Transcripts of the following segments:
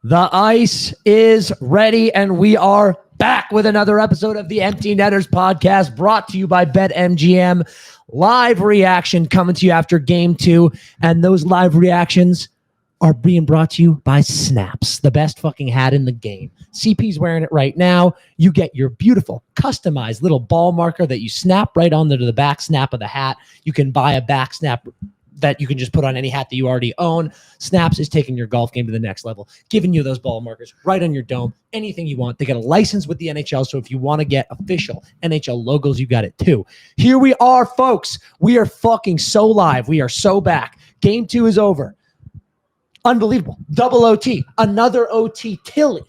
The ice is ready, and we are back with another episode of the Empty Netters podcast, brought to you by BetMGM. Live reaction coming to you after Game 2, and those live reactions are being brought to you by Snaps, the best fucking hat in the game. CP's wearing it right now. You get your beautiful, customized little ball marker that you snap right onto the back snap of the hat. You can buy a back snap that you can just put on any hat that you already own. Snaps is taking your golf game to the next level, giving you those ball markers right on your dome, anything you want. They got a license with the NHL, so if you want to get official NHL logos, you got it too. Here we are, folks. We are fucking so live. We are so back. Game 2 is over. Unbelievable. Double OT. Another OT Tilly.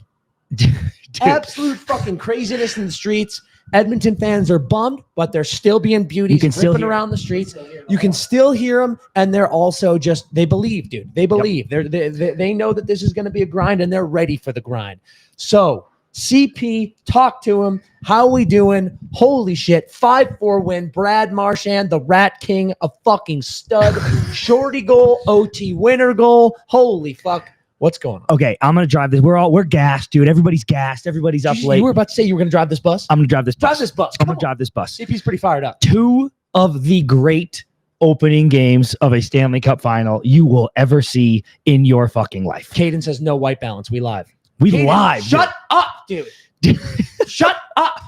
Absolute fucking craziness in the streets. Edmonton fans are bummed, but they're still being beauties, ripping around the streets. You can still hear them, and they're also just, they believe, dude. They believe. Yep. They know that this is going to be a grind, and they're ready for the grind. So, CP, talk to him. How we doing? Holy shit. 5-4 win. Brad Marchand, the Rat King, a fucking stud. Shorty goal, OT winner goal. Holy fuck. What's going on? Okay, I'm going to drive this. We're gassed, dude. Everybody's gassed. Everybody's up late. You were about to say you were going to drive this bus? I'm going to drive this bus. Drive this bus. I'm going to drive this bus. CP's pretty fired up. 2 of the great opening games of a Stanley Cup final you will ever see in your fucking life. Caden says no white balance. We live. We live. Shut up, dude. Shut up.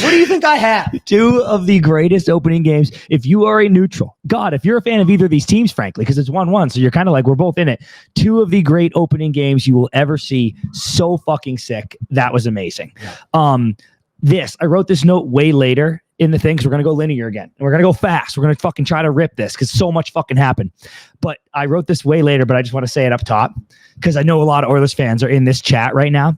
What do you think I have? 2 of the greatest opening games. If you are a neutral, God, if you're a fan of either of these teams, frankly, because it's 1-1, so you're kind of like, we're both in it. 2 of the great opening games you will ever see. So fucking sick. That was amazing. Yeah. I wrote this note way later in the thing because we're going to go linear again. And we're going to go fast. We're going to fucking try to rip this because so much fucking happened. But I wrote this way later, but I just want to say it up top because I know a lot of Oilers fans are in this chat right now.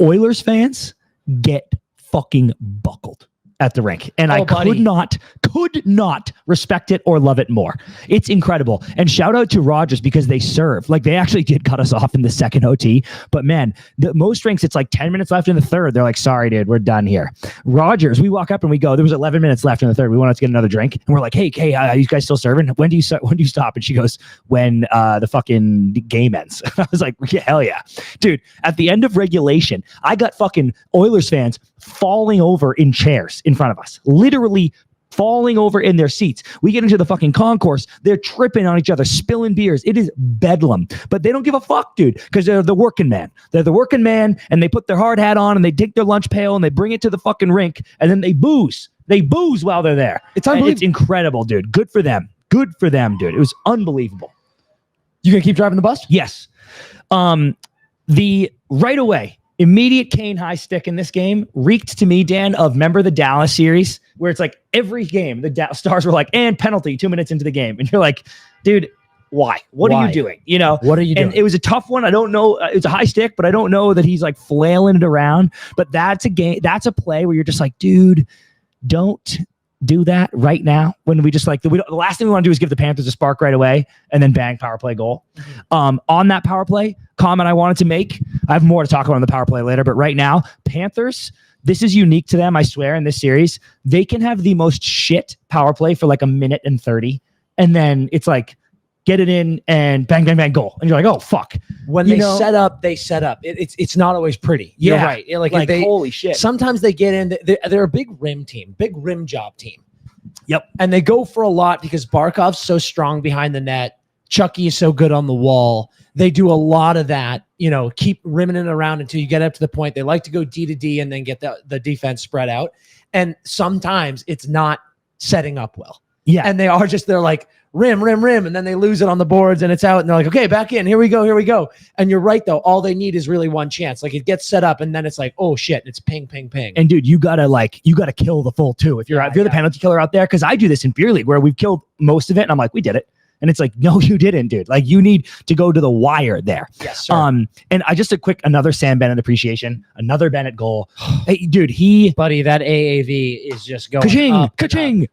Oilers fans get fucking buckled at the rink. And I could not respect it or love it more. It's incredible. And shout out to Rogers because they serve. Like, they actually did cut us off in the second OT. But man, most rinks, it's like 10 minutes left in the third. They're like, sorry, dude, we're done here. Rogers, we walk up and we go, there was 11 minutes left in the third. We wanted to get another drink. And we're like, hey, you guys still serving? When do you stop? And she goes, when the fucking game ends. I was like, yeah, hell yeah. Dude, at the end of regulation, I got fucking Oilers fans falling over in chairs in front of us, literally falling over in their seats. We get into the fucking concourse. They're tripping on each other, spilling beers. It is bedlam, but they don't give a fuck, dude, because they're the working man. They're the working man, and they put their hard hat on, and they take their lunch pail, and they bring it to the fucking rink, and then they booze. They booze while they're there. It's unbelievable. It's incredible, dude. Good for them. Good for them, dude. It was unbelievable. You gonna keep driving the bus? Yes. The right away, immediate Kane high stick in this game reeked to me, Dan, of remember the Dallas series where it's like every game the Stars were like, and penalty 2 minutes into the game. And you're like, dude, why? What are you doing? You know, what are you doing? And it was a tough one. I don't know. It's a high stick, but I don't know that he's like flailing it around. But that's a game. That's a play where you're just like, dude, don't do that right now. When we just like, the last thing we want to do is give the Panthers a spark right away and then bang, power play goal. On that power play comment I wanted to make, I have more to talk about on the power play later, but right now, Panthers, this is unique to them, I swear, in this series. They can have the most shit power play for like 1:30, and then it's like, get it in and bang, bang, bang, goal. And you're like, oh, fuck. When they set up, they set up. It's not always pretty. You're right. Like holy shit. Sometimes they get in, they're a big rim team, big rim job team. Yep. And they go for a lot because Barkov's so strong behind the net. Chucky is so good on the wall. They do a lot of that, keep rimming it around until you get up to the point. They like to go D to D and then get the defense spread out. And sometimes it's not setting up well. Yeah. And they're like, rim, and then they lose it on the boards and it's out and they're like, okay, back in, here we go. And you're right though, all they need is really one chance. Like, it gets set up and then it's like, oh shit, it's ping. And dude, you gotta kill the full 2 if you're the penalty killer out there, because I do this in beer league where we've killed most of it and I'm like, we did it. And it's like, no, you didn't, dude. Like, you need to go to the wire there. Yes, sir. And I just another Sam Bennett appreciation, another Bennett goal. Hey, dude, buddy, that AAV is just going up. Ka-ching.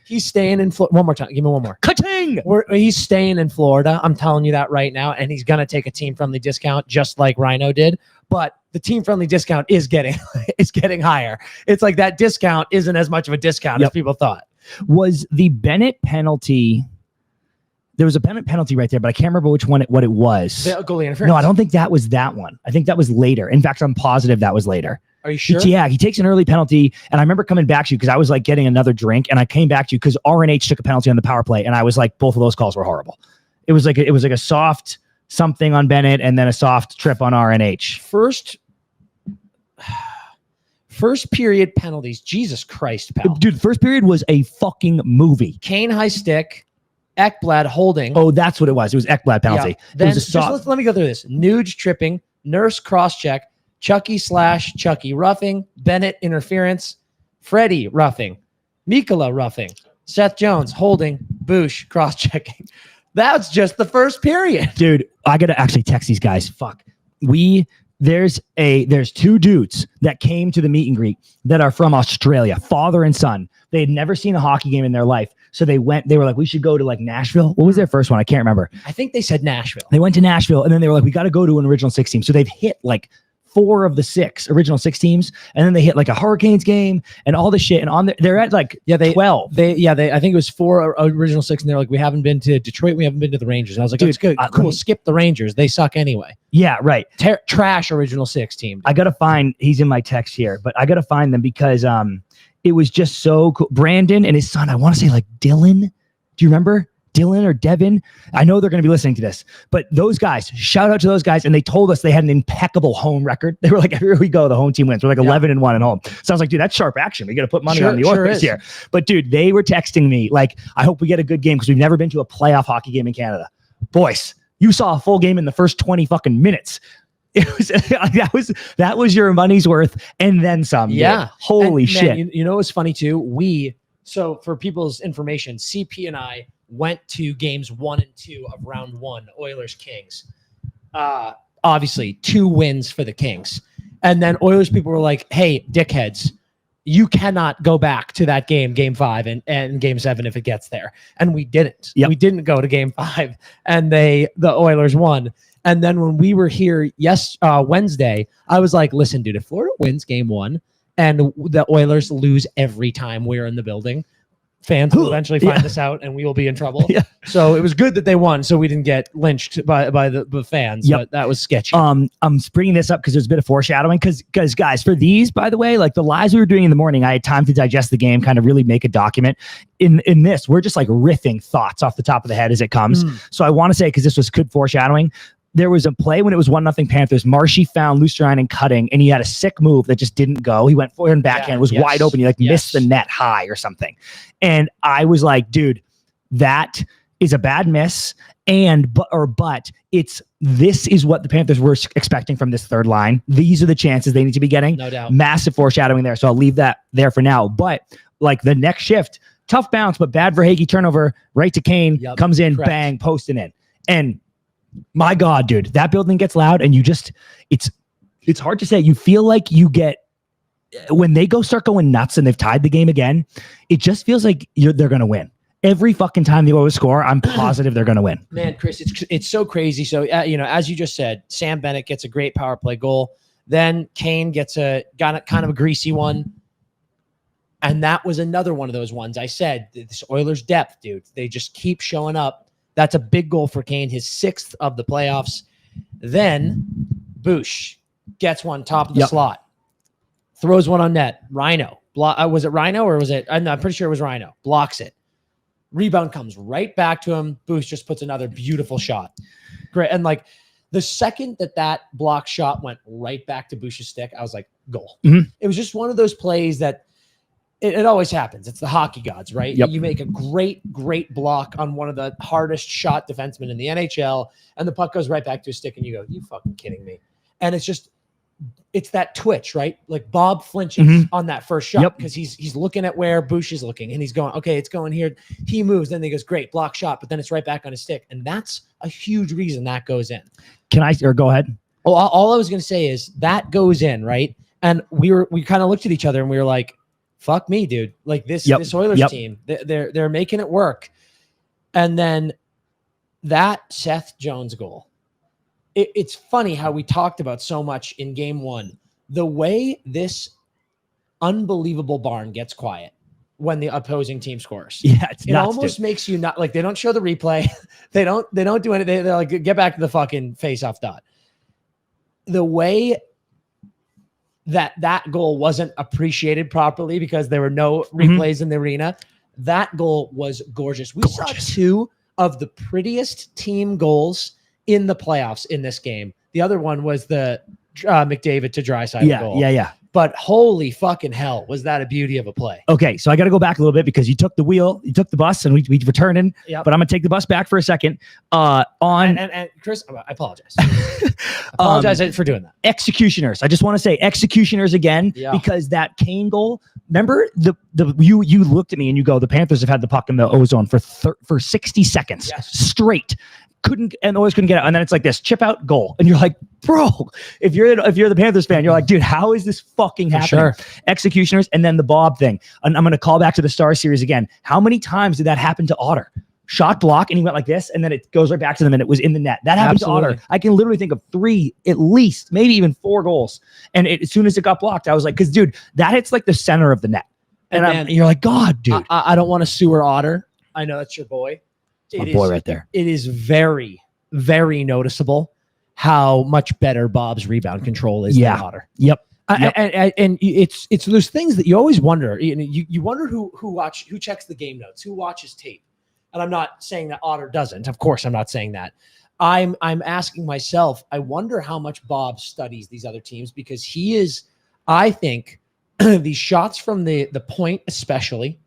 He's staying in Florida. One more time. Give me one more. Ka-ching. He's staying in Florida. I'm telling you that right now. And he's going to take a team-friendly discount just like Rhino did. But the team-friendly discount is getting higher. It's like that discount isn't as much of a discount as people thought. Was the Bennett penalty... There was a penalty right there, but I can't remember which one what it was. The goalie interference. No, I don't think that was that one. I think that was later. In fact, I'm positive that was later. Are you sure? He takes an early penalty, and I remember coming back to you because I was like getting another drink, and I came back to you because RNH took a penalty on the power play, and I was like, both of those calls were horrible. It was like a soft something on Bennett, and then a soft trip on RNH. First period penalties. Jesus Christ, pal. Dude, first period was a fucking movie. Kane high stick, Ekblad holding. Oh, that's what it was. It was Ekblad penalty. Yeah. Then It was a let me go through this. Nuge tripping, Nurse cross check, Chucky roughing, Bennett interference, Freddie roughing, Mikola roughing, Seth Jones holding, Bush cross checking. That's just the first period. Dude, I gotta actually text these guys. Fuck. There's two dudes that came to the meet and greet that are from Australia, father and son. They had never seen a hockey game in their life. So they were like, we should go to like Nashville. What was their first one? I can't remember. I think they said Nashville. They went to Nashville, and then they were like, we got to go to an original 6 team. So they've hit like 4 of the 6 original 6 teams, and then they hit like a Hurricanes game and all this shit. And they're at like 12. I think it was 4 original 6, and they're like, we haven't been to Detroit, we haven't been to the Rangers. And I was like, dude, that's good, cool. Skip the Rangers, they suck anyway. Yeah, right. Trash original 6 team. I gotta find. He's in my text here, but I gotta find them because it was just so cool. Brandon and his son. I want to say like Dylan. Do you remember? Dylan or Devin, I know they're going to be listening to this, but those guys, shout out to those guys. And they told us they had an impeccable home record. They were like, everywhere we go, the home team wins. We're like 11-1 at home. So I was like, dude, that's sharp action. We got to put money on the Oilers here. But dude, they were texting me like, I hope we get a good game because we've never been to a playoff hockey game in Canada. Boys, you saw a full game in the first 20 fucking minutes. It was that was your money's worth and then some. Yeah. Dude. Holy shit. Man, you know what's funny too? So for people's information, CP and I went to games 1 and 2 of round 1, Oilers Kings. Obviously 2 wins for the Kings. And then Oilers people were like, hey, dickheads, you cannot go back to that game 5 and game 7 if it gets there. And we didn't. Yep. We didn't go to game 5 and the Oilers won. And then when we were here Wednesday, I was like, listen, dude, if Florida wins game 1 and the Oilers lose every time we're in the building, fans will eventually find this out and we will be in trouble. Yeah. So it was good that they won so we didn't get lynched by the fans. But that was sketchy. I'm bringing this up because there's a bit of foreshadowing because guys, for these, by the way, like the lives we were doing in the morning, I had time to digest the game, kind of really make a document. In this, we're just like riffing thoughts off the top of the head as it comes. So I want to say, because this was good foreshadowing, there was a play when it was 1-0 Panthers. Marshy found Lusterinen cutting, and he had a sick move that just didn't go. He went forward and backhand, was wide open. He missed the net high or something. And I was like, dude, that is a bad miss. But this is what the Panthers were expecting from this third line. These are the chances they need to be getting. No doubt. Massive foreshadowing there. So I'll leave that there for now. But like the next shift, tough bounce, but bad Verhaeghe turnover, right to Kane, comes in, bang, posting in. And my God, dude, that building gets loud and it's hard to say. You feel like you get, when they start going nuts and they've tied the game again, it just feels like they're going to win. Every fucking time they Oilers score, I'm positive they're going to win. Man, Chris, it's so crazy. So, as you just said, Sam Bennett gets a great power play goal. Then Kane gets got kind of a greasy one. And that was another one of those ones. I said, this Oilers depth, dude, they just keep showing up. That's a big goal for Kane, his 6th of the playoffs. Then Bush gets one top of the slot, throws one on net. Rhino. Was it Rhino or was it? I'm pretty sure it was Rhino. Blocks it. Rebound comes right back to him. Bush just puts another beautiful shot. Great. And like the second that block shot went right back to Bush's stick, I was like, goal. Mm-hmm. It was just one of those plays that it always happens. It's the hockey gods, right? Yep. You make a great block on one of the hardest shot defensemen in the NHL, and the puck goes right back to his stick, and you go, you fucking kidding me? And it's that twitch, right? Like Bob flinches on that first shot because he's looking at where Bush is looking, and he's going, okay, it's going here. He moves, then he goes, great, block shot, but then it's right back on his stick. And that's a huge reason that goes in. Go ahead? Well, all I was going to say is that goes in, right? And we kind of looked at each other, and we were like, fuck me, dude. Like this Oilers team, they're making it work. And then that Seth Jones goal, it's funny how we talked about so much in game 1, the way this unbelievable barn gets quiet. when the opposing team scores. Yeah, it's it nuts, almost dude. makes you not like, they don't show the replay. They don't do anything. They're like, get back to the fucking face-off dot. The way that goal wasn't appreciated properly because there were no replays in the arena. That goal was gorgeous. We saw two of the prettiest team goals in the playoffs in this game. The other one was the McDavid to Draisaitl goal. Yeah. But holy fucking hell, was that a beauty of a play? Okay, so I got to go back a little bit because you took the wheel, you took the bus, and we returning. Yep. But I'm gonna take the bus back for a second. And Chris, I apologize. Apologize for doing that. Executioners. I just want to say executioners again because that Kane goal. Remember you looked at me and you go, the Panthers have had the puck in the ozone for 60 seconds straight. Always couldn't get out. And then it's like this chip out goal. And you're like, bro, if you're the Panthers fan, you're like, dude, how is this fucking happening? Sure. Executioners. And then the Bob thing. And I'm going to call back to the Star Series again. How many times did that happen to Otter? Shot block and he went like this and then it goes right back to them and it was in the net. That happened to Otter. I can literally think of 3, at least, maybe even 4 goals. And as soon as it got blocked, I was like, because dude, that hits like the center of the net. And you're like, God, dude. I don't want to sewer Otter. I know that's your boy. My boy right there. It is very, very noticeable how much better Bob's rebound control is than Otter. Yep. And it's those things that you always wonder. You wonder who checks the game notes, who watches tape. And I'm not saying that Otter doesn't. Of course, I'm not saying that. I'm asking myself, I wonder how much Bob studies these other teams because he is, I think, these shots from the point especially,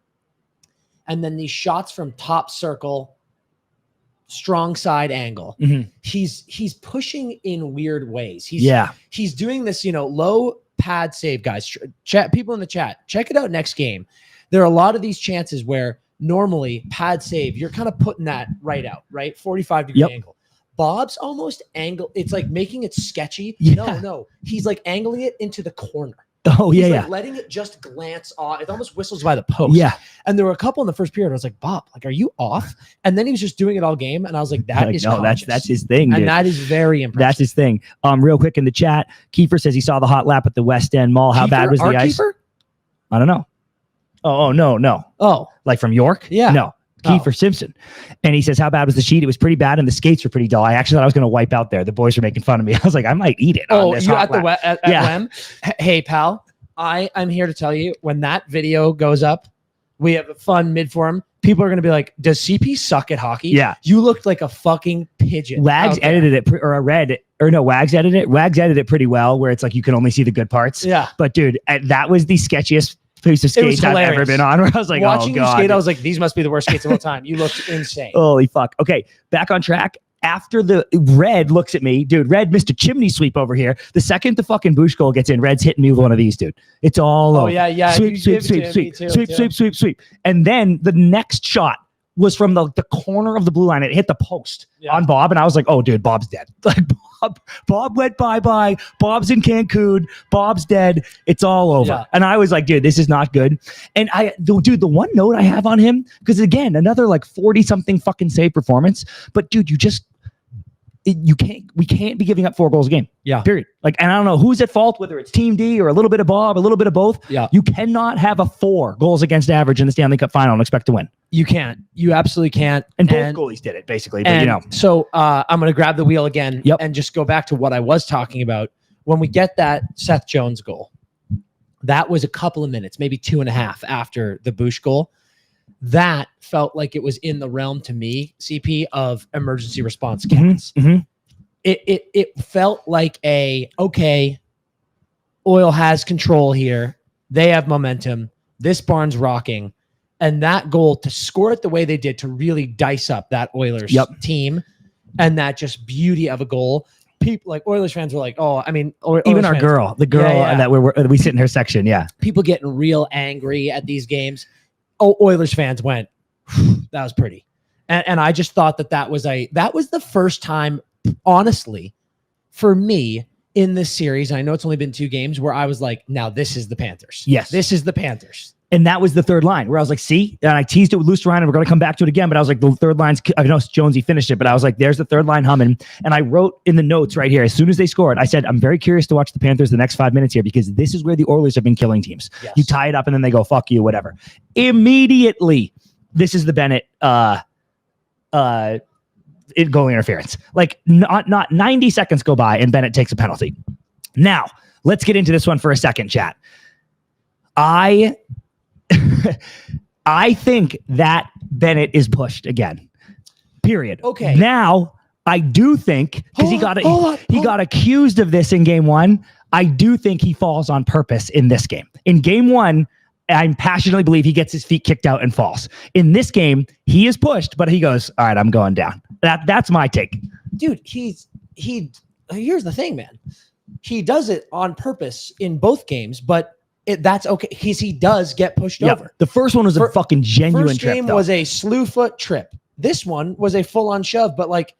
and then these shots from top circle, strong side angle. He's pushing in weird ways. He's doing this, low pad save, guys. Chat people in the chat, check it out next game. There are a lot of these chances where normally pad save, you're kind of putting that right out, right? 45-degree angle. Bob's almost angle. It's like making it sketchy. No. He's like angling it into the corner. Oh, He's like letting it just glance off. It almost whistles by the post. Yeah. And there were a couple in the first period. I was like, Bob, like, are you off? And then he was just doing it all game. And I was like, that's his thing, dude. And that is very impressive. That's his thing. Real quick in the chat, Kiefer says he saw the hot lap at the West End Mall. How bad was the ice? Kiefer? I don't know. Oh, no. Oh. Like from York? Yeah. No. Kiefer Simpson. And he says, how bad was the sheet? It was pretty bad, and the skates were pretty dull. I actually thought I was going to wipe out there. The boys were making fun of me. I was like, I might eat it. Oh, you at Wem? Hey, pal, I'm here to tell you, when that video goes up, we have a fun mid-forum. People are going to be like, does CP suck at hockey? Yeah. You looked like a fucking pigeon. Wags edited it, Wags edited it. Wags edited it pretty well, where it's like you can only see the good parts. Yeah. But dude, that was the sketchiest piece of skates I've ever been on, where I was like, watching you skate, I was like, these must be the worst skates of all time. You looked insane. Holy fuck. Okay, back on track. After the Red looks at me, dude, Red missed a chimney sweep over here. The second the fucking Bush goal gets in, Red's hitting me with one of these, dude. It's all over. Yeah. Sweep. And then the next shot was from the corner of the blue line. It hit the post on Bob, and I was like, oh, dude, Bob's dead. Like, Bob went bye-bye. Bob's in Cancun. Bob's dead. It's all over. Yeah. And I was like, dude, this is not good. And the one note I have on him, because again, another like 40-something fucking save performance, but dude, we can't be giving up 4 goals a game. Yeah. Period. Like, and I don't know who's at fault, whether it's Team D or a little bit of Bob, a little bit of both. Yeah. You cannot have a 4 goals against average in the Stanley Cup final and expect to win. You can't. You absolutely can't. And both goalies did it, basically. But So I'm going to grab the wheel again and just go back to what I was talking about. When we get that Seth Jones goal, that was a couple of minutes, maybe 2.5 after the Bush goal. That felt like it was in the realm to me, CP, of emergency response cats. It felt like Oil has control here. They have momentum. This barn's rocking. And that goal, to score it the way they did, to really dice up that Oilers team, and that just beauty of a goal. People like Oilers fans were like, oh, I mean, even our girl, that we sit in her section. Yeah. People getting real angry at these games. Oh, Oilers fans went, that was pretty. And I just thought that was the first time, honestly, for me in this series, and I know it's only been 2 games, where I was like, now this is the Panthers. Yes. This is the Panthers. And that was the third line where I was like, see, and I teased it with Loose Ryan and we're going to come back to it again. But I was like, the third line's, I know Jonesy finished it, but I was like, there's the third line humming. And I wrote in the notes right here, as soon as they scored, I said, I'm very curious to watch the Panthers the next 5 minutes here because this is where the Oilers have been killing teams. Yes. You tie it up and then they go, fuck you, whatever. Immediately, this is the Bennett goalie interference. Like not 90 seconds go by and Bennett takes a penalty. Now, let's get into this one for a second, chat. I think that Bennett is pushed again. Period. Okay. Now, I do think, because he got accused of this in game one, I do think he falls on purpose in this game. In game one, I passionately believe he gets his feet kicked out and falls. In this game, he is pushed, but he goes, all right, I'm going down. That's my take. Dude, here's the thing, man. He does it on purpose in both games, but that's okay because he does get pushed over. The first one was a fucking genuine trip. First game was a slew foot trip. This one was a full on shove, but like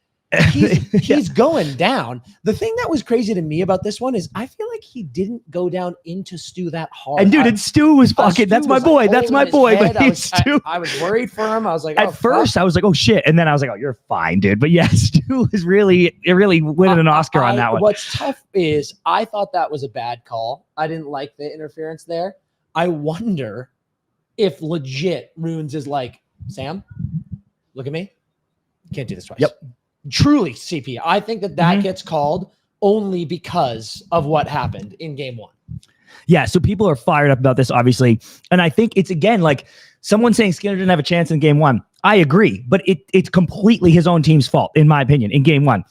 he's going down. The thing that was crazy to me about this one is I feel like he didn't go down into Stu that hard. And dude, Stu was fucking, that's my boy. That's my boy. But Stu, I was worried for him. I was like, at first I was like, oh shit. And then I was like, oh, you're fine, dude. But yeah, Stu was really winning an Oscar on that one. What's tough is I thought that was a bad call. I didn't like the interference there. I wonder if legit Runes is like, Sam, look at me. Can't do this twice. Yep. Truly CP. I think that gets called only because of what happened in game one. Yeah. So people are fired up about this, obviously. And I think it's, again, like someone saying Skinner didn't have a chance in game one. I agree, but it's completely his own team's fault, in my opinion, in game one.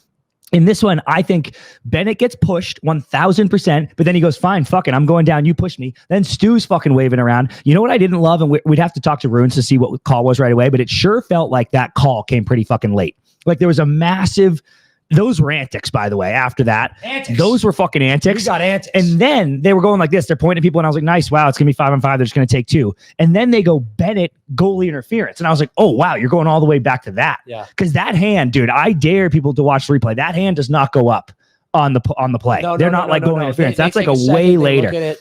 In this one, I think Bennett gets pushed 1000%, but then he goes, fine, fuck it, I'm going down, you push me. Then Stu's fucking waving around. You know what I didn't love? And we'd have to talk to Runes to see what the call was right away, but it sure felt like that call came pretty fucking late. Like there was a massive, those were antics, by the way, after that. Antics. Those were fucking antics. We got antics. And then they were going like this. They're pointing at people, and I was like, nice, wow, it's going to be 5-on-5. They're just going to take 2. And then they go Bennett goalie interference. And I was like, oh, wow, you're going all the way back to that. Yeah. Because that hand, dude, I dare people to watch the replay. That hand does not go up on the play. They're not goalie interference. That's like a way later.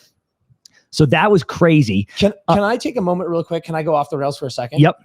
So that was crazy. Can I take a moment real quick? Can I go off the rails for a second? Yep.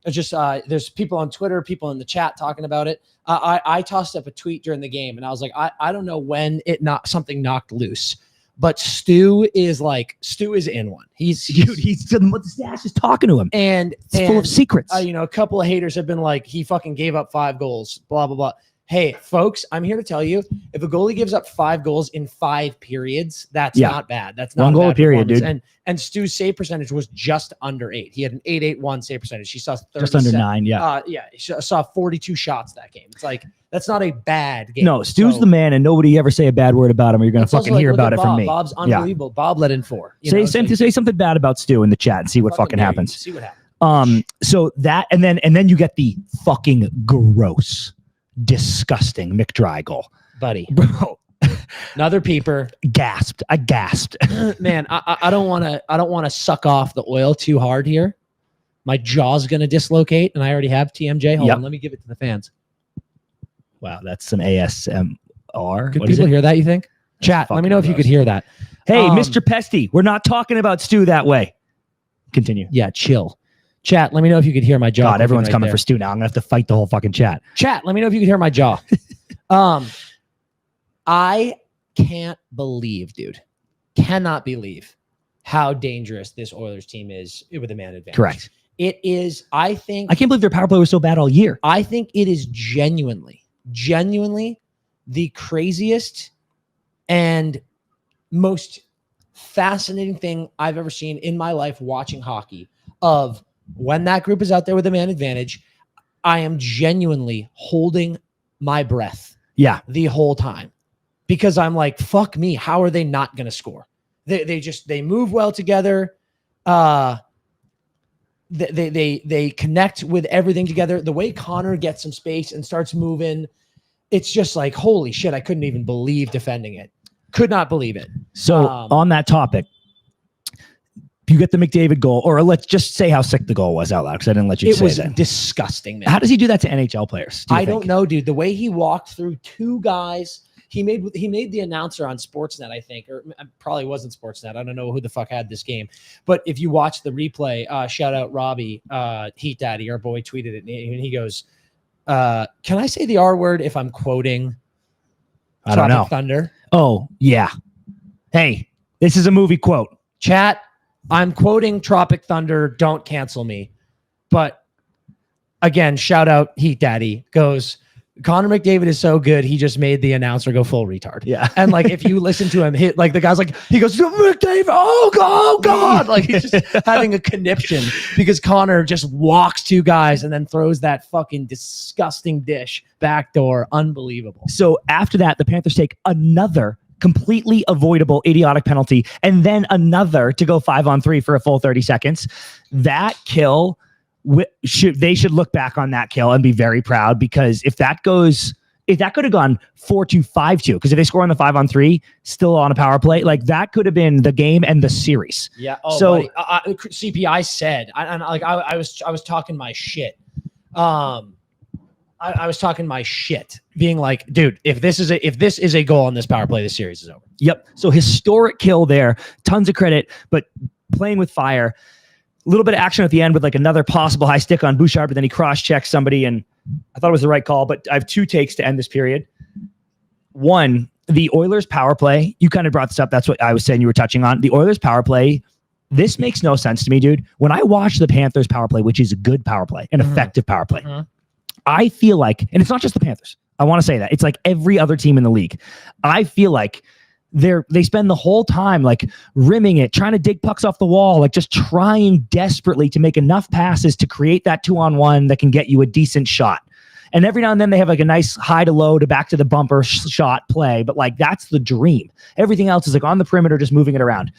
There's people on Twitter, people in the chat talking about it. I tossed up a tweet during the game and I was like, I don't know when something knocked loose, but Stu is in one. He's the stash is talking to him. And it's full of secrets. A couple of haters have been like, he fucking gave up 5 goals, blah, blah, blah. Hey, folks, I'm here to tell you, if a goalie gives up 5 goals in 5 periods, that's not bad. That's not 1 goal a period, dude. And Stu's save percentage was just under 8. He had an 881 save percentage. He saw 37, just under 9. Yeah. He saw 42 shots that game. It's like, that's not a bad game. No, Stu's the man, and nobody ever say a bad word about him, or you're going to fucking hear about it from me. Bob's unbelievable. Yeah. Bob let in 4. Say something bad about Stu in the chat and see what fucking happens. See what happens. So that, and then you get the fucking gross, disgusting McDry goal, buddy. Bro, another peeper. I gasped. Man, I don't want to suck off the oil too hard here. My jaw's gonna dislocate, and I already have TMJ. Hold on, let me give it to the fans. Wow, that's some ASMR. Could people hear that, you think? Chat, let me know if you could hear that. Hey, Mr. Pesty, we're not talking about Stu that way. Continue. Yeah, chill. Chat, let me know if you could hear my jaw. God, everyone's coming for Stu now. I'm going to have to fight the whole fucking chat. Chat, let me know if you could hear my jaw. I can't believe, dude. Cannot believe how dangerous this Oilers team is with a man advantage. Correct. It is, I think. I can't believe their power play was so bad all year. I think it is genuinely the craziest and most fascinating thing I've ever seen in my life watching hockey. Of when that group is out there with a man advantage, I am genuinely holding my breath. Yeah. The whole time, because I'm like, fuck me. How are they not going to score? They move well together. They connect with everything together. The way Connor gets some space and starts moving, it's just like, holy shit. I couldn't even believe defending it. Could not believe it. So on that topic, you get the McDavid goal, or let's just say how sick the goal was out loud, because I didn't let you say that. It was disgusting, man. How does he do that to NHL players? I don't know, dude. The way he walked through 2 guys, he made the announcer on Sportsnet, I think, or probably wasn't Sportsnet. I don't know who the fuck had this game, but if you watch the replay, shout out Robbie, Heat Daddy, our boy, tweeted it, and he goes, "Can I say the R word if I'm quoting?" I don't know. Thunder. Oh yeah. Hey, this is a movie quote. Chat. I'm quoting Tropic Thunder. Don't cancel me. But again, shout out Heat Daddy goes, Connor McDavid is so good. He just made the announcer go full retard. Yeah. And like, if you listen to him hit, like the guy's like, he goes, McDavid, oh God. Like he's just having a conniption because Connor just walks two guys and then throws that fucking disgusting dish backdoor. Unbelievable. So after that, the Panthers take another completely avoidable idiotic penalty and then another to go 5-on-3 for a full 30 seconds. That kill, they should look back on that kill and be very proud, because if that could have gone 4-2, 5-2, because if they score on the 5-on-3 still on a power play, like that could have been the game and the series. Yeah. So CPI said, I was talking my shit. I was talking my shit, being like, dude, if this is a goal on this power play, the series is over. Yep. So historic kill there, tons of credit, but playing with fire. A little bit of action at the end with like another possible high stick on Bouchard, but then he cross-checked somebody, and I thought it was the right call. But I have two takes to end this period. One, the Oilers power play. You kind of brought this up. That's what I was saying you were touching on. The Oilers power play. This makes no sense to me, dude. When I watch the Panthers power play, which is a good power play, an effective power play, I feel like, and it's not just the Panthers, I want to say that, it's like every other team in the league. I feel like they spend the whole time like rimming it, trying to dig pucks off the wall, like just trying desperately to make enough passes to create that 2-on-1 that can get you a decent shot. And every now and then they have like a nice high to low to back to the bumper shot play, but like that's the dream. Everything else is like on the perimeter, just moving it around.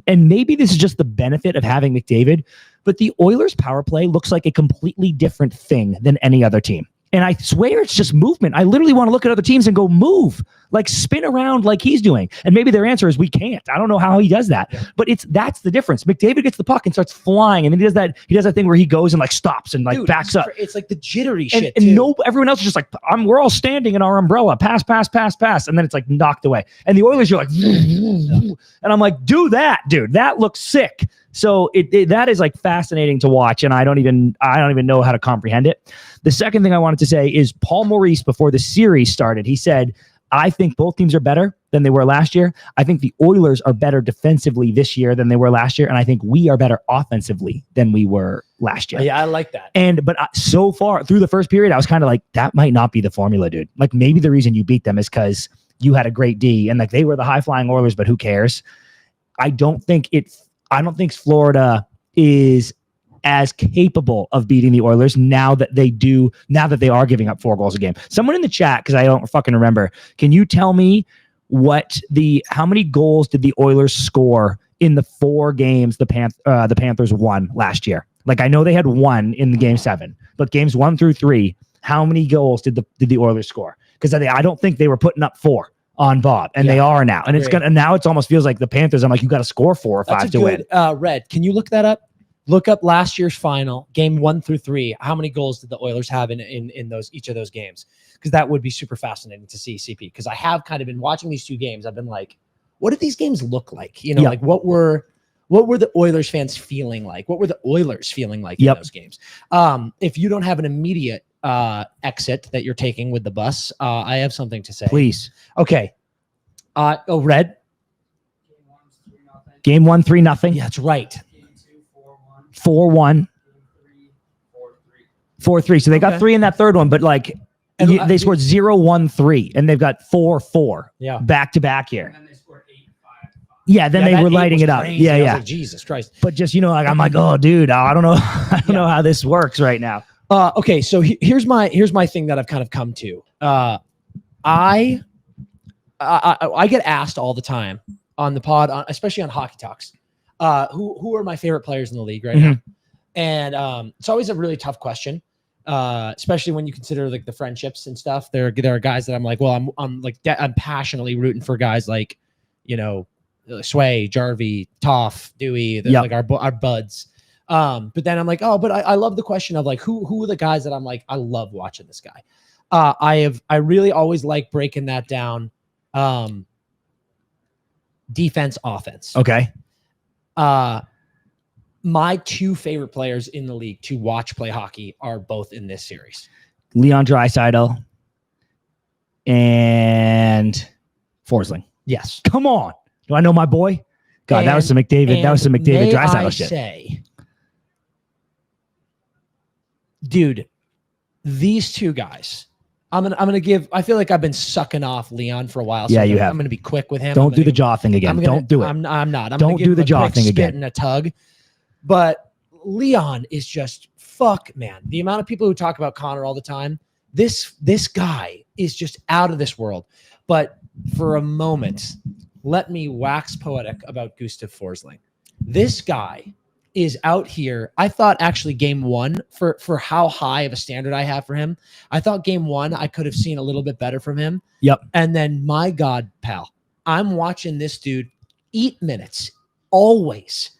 And maybe this is just the benefit of having McDavid, but the Oilers power play looks like a completely different thing than any other team. And I swear it's just movement. I literally want to look at other teams and go, move, like spin around like he's doing. And maybe their answer is we can't. I don't know how he does that, but that's the difference. McDavid gets the puck and starts flying, and then he does that thing where he goes and like stops and like backs up. It's like the jittery shit. And everyone else is just like, we're all standing in our umbrella, pass, and then it's like knocked away. And the Oilers, you're like, and I'm like, do that, dude. That looks sick. So that is like fascinating to watch, and I don't even know how to comprehend it. The second thing I wanted to say is Paul Maurice, before the series started, he said, I think both teams are better than they were last year. I think the Oilers are better defensively this year than they were last year, and I think we are better offensively than we were last year. Yeah, I like that. But so far through the first period, I was kind of like, that might not be the formula, dude. Like maybe the reason you beat them is because you had a great D, and like they were the high-flying Oilers, but who cares? I don't think Florida is as capable of beating the Oilers now that they are giving up 4 goals a game. Someone in the chat, because I don't fucking remember, can you tell me how many goals did the Oilers score in the 4 games the Panthers won last year? Like I know they had 1 in the game 7, but games 1 through 3, how many goals did the Oilers score? Because I don't think they were putting up 4 on Bob, and they are now. And it almost feels like the Panthers, I'm like, you got to score 4 or 5 to win. Red, can you look that up? Look up last year's final, game 1 through 3. How many goals did the Oilers have in each of those games? Because that would be super fascinating to see, CP. Because I have kind of been watching these 2 games. I've been like, what did these games look like? You know, like what were the Oilers fans feeling like? What were the Oilers feeling like in those games? If you don't have an immediate exit that you're taking with the bus, I have something to say. Please. Okay. Red. Game 1, 3-0. Yeah, that's right. 4-1. 4-3. So they got 3 in that third one, but like they scored 0-1-3, and they've got 4-4 back to back here. And then they scored 8-5. Yeah, then they were lighting it up. Crazy. Yeah. Like, Jesus Christ. But just, like I'm like, oh dude, I don't know. I don't know how this works right now. Okay, so here's my thing that I've kind of come to. I get asked all the time on the pod, especially on Hockey Talks, who are my favorite players in the league right now? And it's always a really tough question, especially when you consider like the friendships and stuff. There are guys that I'm like, well, I'm passionately rooting for guys like, Sway, Jarvie, Toff, Dewey, like our buds. But then I'm like, but I love the question of like, who are the guys that I'm like, I love watching this guy. I really always like breaking that down Defense, offense. Okay. My two favorite players in the league to watch play hockey are both in this series. Leon Draisaitl and Forsling. Yes. Come on. Do I know my boy? God, that was some McDavid. That was some McDavid Draisaitl shit. Say, dude, these two guys. I'm gonna give. I feel like I've been sucking off Leon for a while. So you have. I'm gonna be quick with him. Don't do the jaw thing again. Don't do it. I'm not. Don't do the jaw thing again. And a tug. But Leon is just fuck, man. The amount of people who talk about Connor all the time. This guy is just out of this world. But for a moment, let me wax poetic about Gustav Forsling. This guy is out here. I thought actually game one, for how high of a standard I have for him, I thought game one I could have seen a little bit better from him. Yep. And then my God, pal, I'm watching this dude eat minutes always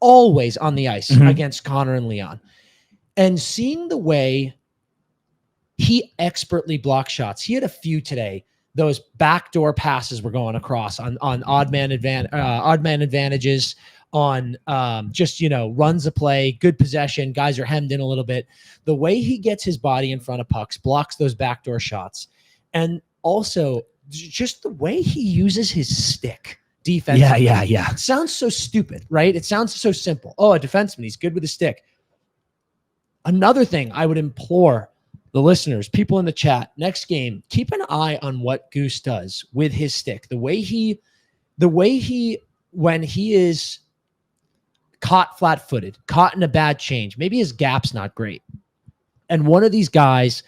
on the ice against Connor and Leon. And seeing the way he expertly blocks shots. He had a few today. Those backdoor passes were going across on odd man advantages, on just, runs a play, good possession. Guys are hemmed in a little bit. The way he gets his body in front of pucks, blocks those backdoor shots. And also just the way he uses his stick defensively. Yeah. It sounds so stupid, right? It sounds so simple. Oh, a defenseman, he's good with his stick. Another thing I would implore the listeners, people in the chat, next game, keep an eye on what Goose does with his stick. The way he, when he is caught flat-footed, caught in a bad change, maybe his gap's not great. And one of these guys,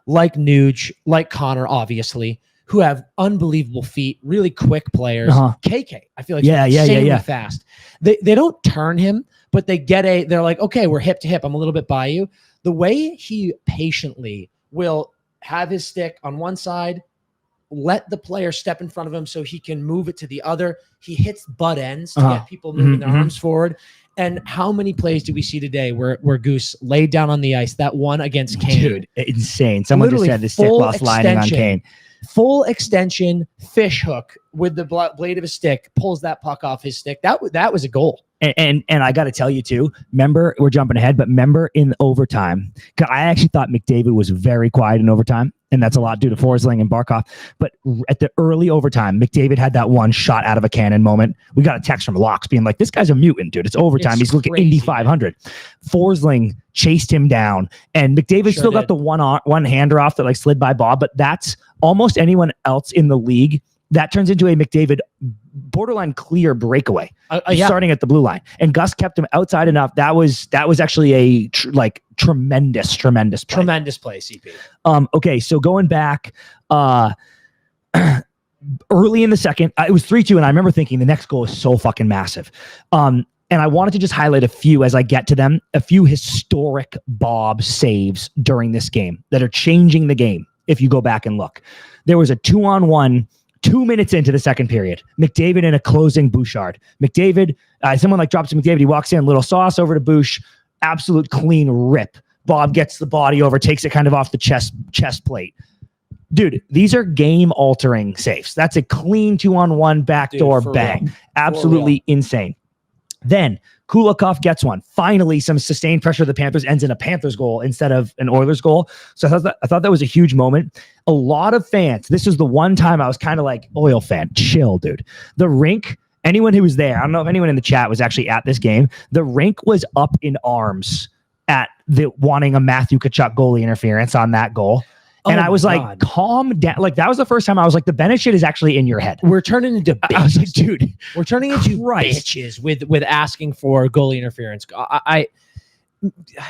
like Nuge, like Connor, obviously, who have unbelievable feet, really quick players. KK, I feel like insanely fast. They don't turn him, but they're like, okay, we're hip to hip. I'm a little bit by you. The way he patiently will have his stick on one side, let the player step in front of him so he can move it to the other. He hits butt ends to get people moving their arms forward. And how many plays do we see which where Goose laid down on the ice? That one against Kane. Dude, insane. Someone literally just said the stick while sliding on Kane. Full extension, fish hook with the blade of his stick, pulls that puck off his stick. That was a goal. And I got to tell you too, remember, we're jumping ahead, but remember in overtime, I actually thought McDavid was very quiet in overtime, and that's a lot due to Forsling and Barkov. But at the early overtime, McDavid had that one shot out of a cannon moment. We got a text from Locks being like, this guy's a mutant, dude. It's overtime. He's looking Indy 500. Forsling chased him down, and McDavid still got the one-hander off that slid by Bob, but that's almost anyone else in the league. That turns into a McDavid borderline clear breakaway, starting at the blue line. And Gus kept him outside enough. That was actually a tremendous play. Tremendous play, CP. Okay, so going back early in the second, it was 3-2, and I remember thinking the next goal is so fucking massive. And I wanted to just highlight a few as I get to them, a few historic Bob saves during this game that are changing the game. If you go back and look, there was a 2-on-1 2 minutes into the second period. McDavid in a closing Bouchard. McDavid, someone drops to McDavid. He walks in, little sauce over to Bouch. Absolute clean rip. Bob gets the body over, takes it kind of off the chest plate. Dude, these are game-altering saves. That's a clean 2-on-1 backdoor bang. Real. Absolutely insane. Then Kulikov gets one. Finally, some sustained pressure of the Panthers ends in a Panthers goal instead of an Oilers goal. So I thought that was a huge moment. A lot of fans, this was the one time I was kind of like, Oil fan, chill, dude. The rink, anyone who was there, I don't know if anyone in the chat was actually at this game, the rink was up in arms at wanting a Matthew Tkachuk goalie interference on that goal. And I was like, calm down. That was the first time I was like, the Bennett shit is actually in your head. We're turning into bitches. I was like, dude, we're turning into bitches with asking for goalie interference.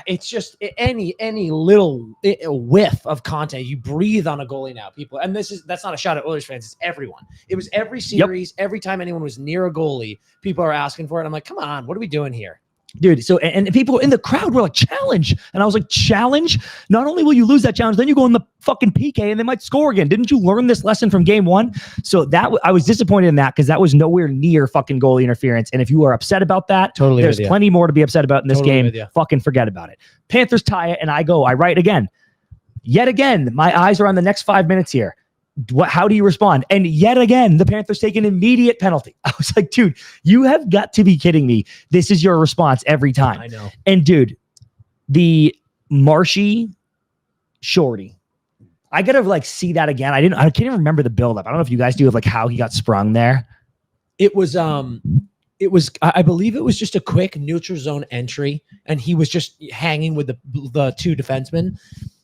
It's just any little whiff of content you breathe on a goalie now, people. And that's not a shot at Oilers fans. It's everyone. It was every series, every time anyone was near a goalie, people are asking for it. I'm like, come on, what are we doing here? Dude, so and people in the crowd were like, challenge. And I was like, challenge? Not only will you lose that challenge, then you go in the fucking PK and they might score again. Didn't you learn this lesson from game one? So I was disappointed in that because that was nowhere near fucking goalie interference. And if you are upset about that, there's plenty more to be upset about in this game. Fucking forget about it. Panthers tie it, and I write again. Yet again, my eyes are on the next 5 minutes here. How do you respond? And yet again, the Panthers take an immediate penalty. I was like, dude, you have got to be kidding me. This is your response every time. I know. And dude, the Marshy shorty, I gotta like see that again. I can't even remember the buildup. I don't know if you guys do of like how he got sprung there. It was I believe it was just a quick neutral zone entry, and he was just hanging with the two defensemen.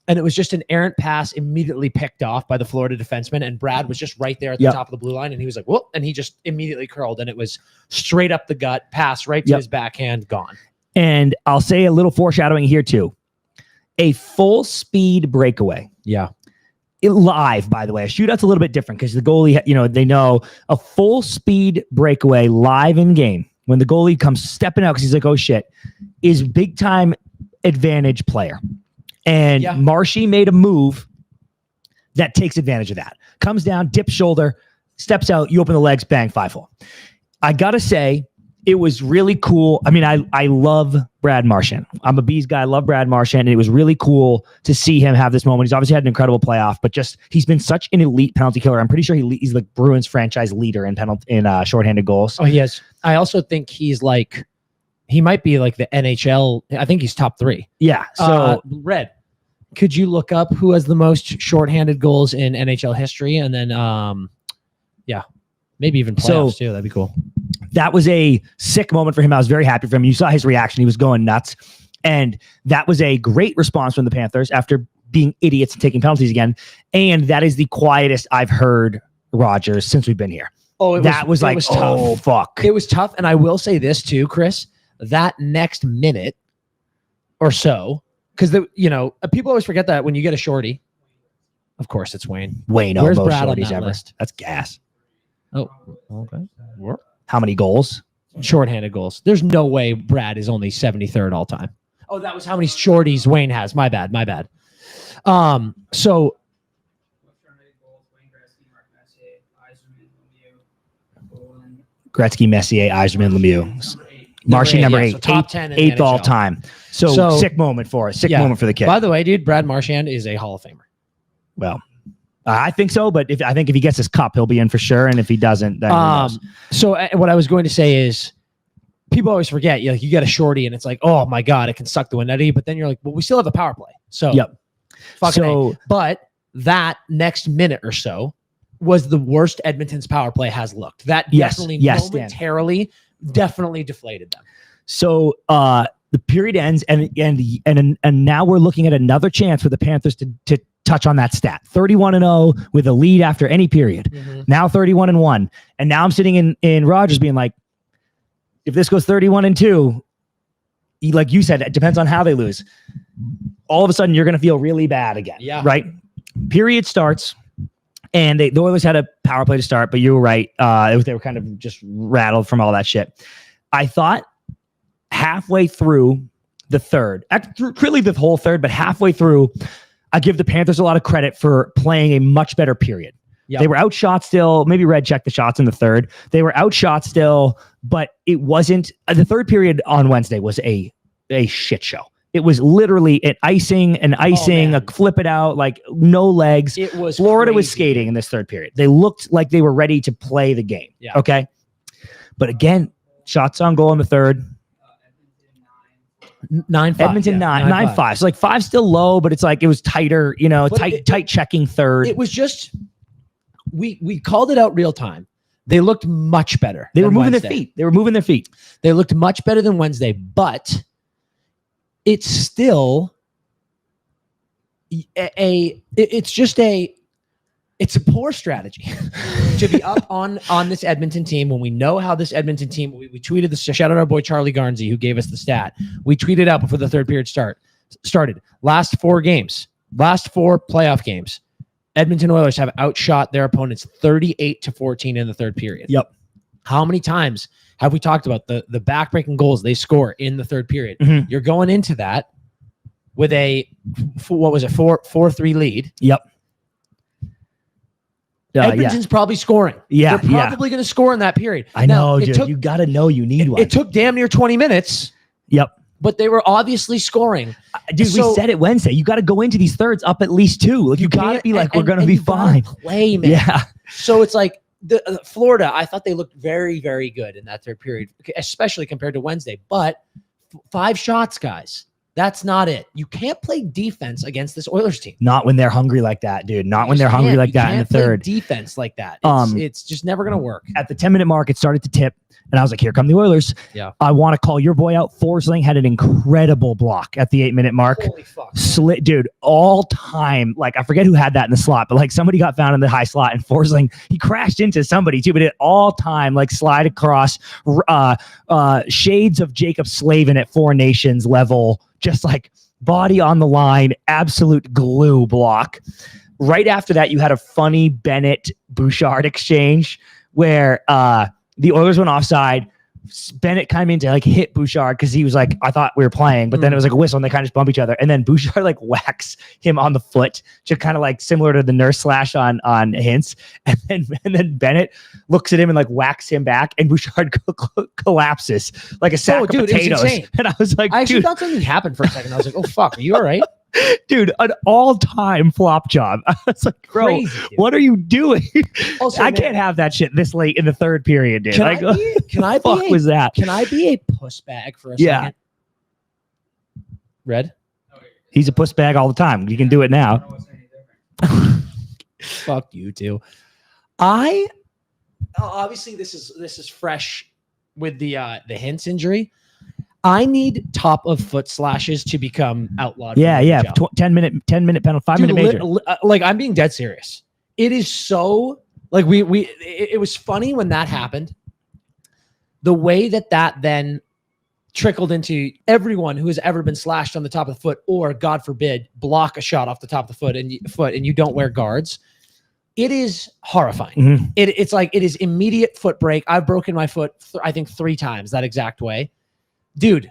And it was just an errant pass immediately picked off by the Florida defenseman. And Brad was just right there at the top of the blue line. And he was like, whoop. And he just immediately curled. And it was straight up the gut, pass right to his backhand, gone. And I'll say a little foreshadowing here too. A full speed breakaway. Yeah. Live, by the way. A shootout's a little bit different because the goalie, they know a full speed breakaway live in game when the goalie comes stepping out because he's like, oh shit, is big time advantage player. And Marshy made a move that takes advantage of that. Comes down, dips shoulder, steps out, you open the legs, bang, 5-hole. I got to say, it was really cool. I mean, I love Brad Marchand. I'm a Bees guy. I love Brad Marchand. And it was really cool to see him have this moment. He's obviously had an incredible playoff, but he's been such an elite penalty killer. I'm pretty sure he's like Bruins franchise leader in shorthanded goals. Oh, he is. I also think he might be like the NHL. I think he's top 3. Yeah. So Red, could you look up who has the most shorthanded goals in NHL history? And then, maybe even playoffs too. That'd be cool. That was a sick moment for him. I was very happy for him. You saw his reaction. He was going nuts. And that was a great response from the Panthers after being idiots and taking penalties again. And that is the quietest I've heard Rogers since we've been here. Oh, it was tough. Oh, fuck. It was tough. And I will say this too, Chris, that next minute or so, because people always forget that when you get a shorty, of course it's Wayne. Where's Brad on that ever? list? That's gas. Oh, okay. How many goals? Shorthanded goals. There's no way Brad is only 73rd all time. Oh, that was how many shorties Wayne has. My bad. So Gretzky, Messier, Yzerman, Lemieux. Marshy number 8. So top 10 in eighth NHL. all time. So sick moment for us. Sick moment for the kid. By the way, dude, Brad Marchand is a Hall of Famer. Well, I think so, but I think if he gets his cup, he'll be in for sure. And if he doesn't, then so what I was going to say is people always forget, you get a shorty and it's like, oh my God, it can suck the wind out of you. But then you're like, well, we still have a power play. So, but that next minute or so was the worst Edmonton's power play has looked. That definitely momentarily definitely deflated them. So the period ends and now we're looking at another chance for the Panthers to touch on that stat. 31-0 with a lead after any period. Mm-hmm. Now 31-1. And now I'm sitting in Rogers being like, if this goes 31-2, like you said, it depends on how they lose. All of a sudden, you're going to feel really bad again. Yeah. Right? Period starts. And the Oilers had a power play to start, but you were right. They were kind of just rattled from all that shit. I thought halfway through the third, really the whole third, but halfway through, I give the Panthers a lot of credit for playing a much better period. Yep. They were outshot still. Maybe Red checked the shots in the third. They were outshot still, but it wasn't. The third period on Wednesday was a shit show. It was literally an icing, a flip it out, like no legs. It was Florida crazy. Was skating in this third period. They looked like they were ready to play the game. Yeah. Okay. But again, shots on goal in the third. 9-5. Edmonton 9-5. So like 5 still low, but it's like it was tighter, tight checking third. It was just we called it out real time. They looked much better. They were moving their feet. They looked much better than Wednesday, but it's still it's a poor strategy to be up on this Edmonton team when we know how this Edmonton team, we tweeted this, shout out our boy Charlie Garnsey who gave us the stat. We tweeted out before the third period started. Last 4 playoff games, Edmonton Oilers have outshot their opponents 38-14 in the third period. Yep. How many times have we talked about the backbreaking goals they score in the third period? Mm-hmm. You're going into that with a 4-3 lead. Yep. Edmonton's probably scoring. Yeah. They're probably going to score in that period. I know, dude. You got to know you need one. It took damn near 20 minutes. Yep. but they were obviously scoring. Dude, we said it Wednesday. You got to go into these thirds up at least 2. Like you can't be like, we're going to be fine. Play, man. Yeah. So it's like the Florida, I thought they looked very, very good in that third period, especially compared to Wednesday. But 5 shots, guys. That's not it. You can't play defense against this Oilers team. Not when they're hungry like that, dude. Not when they're hungry like that in the third. Defense like that. It's just never going to work. At the 10-minute mark, it started to tip. And I was like, here come the Oilers. Yeah. I want to call your boy out. Forsling had an incredible block at the 8-minute mark. Holy fuck. Dude, all time. Like, I forget who had that in the slot, but like somebody got found in the high slot and Forsling, he crashed into somebody too, but at all time, like slide across shades of Jacob Slavin at Four Nations level, just like body on the line, absolute glue block. Right after that, you had a funny Bennett-Bouchard exchange where the Oilers went offside. Bennett came in to like hit Bouchard because he was like, I thought we were playing, but then it was like a whistle and they kind of just bump each other. And then Bouchard like whacks him on the foot, just kind of like similar to the nurse slash on Hintz. And then Bennett looks at him and like whacks him back, and Bouchard collapses like a sack of potatoes. And I was like, I actually thought something happened for a second. I was like, oh fuck, are you all right? Dude, an all-time flop job. I was like, bro, crazy, what are you doing? Also, I can't have that shit this late in the third period, dude. Can I be a puss bag for a second? Red? He's a puss bag all the time. You can do it now. Fuck you too. Obviously this is fresh with the Hintz injury. I need top of foot slashes to become outlawed. 10-minute penalty, 5-minute major. Like, I'm being dead serious. It is so like it was funny when that happened. The way that then trickled into everyone who has ever been slashed on the top of the foot, or God forbid, block a shot off the top of the foot and you don't wear guards. It is horrifying. Mm-hmm. It's like it is immediate foot break. I've broken my foot, I think 3 times that exact way. Dude,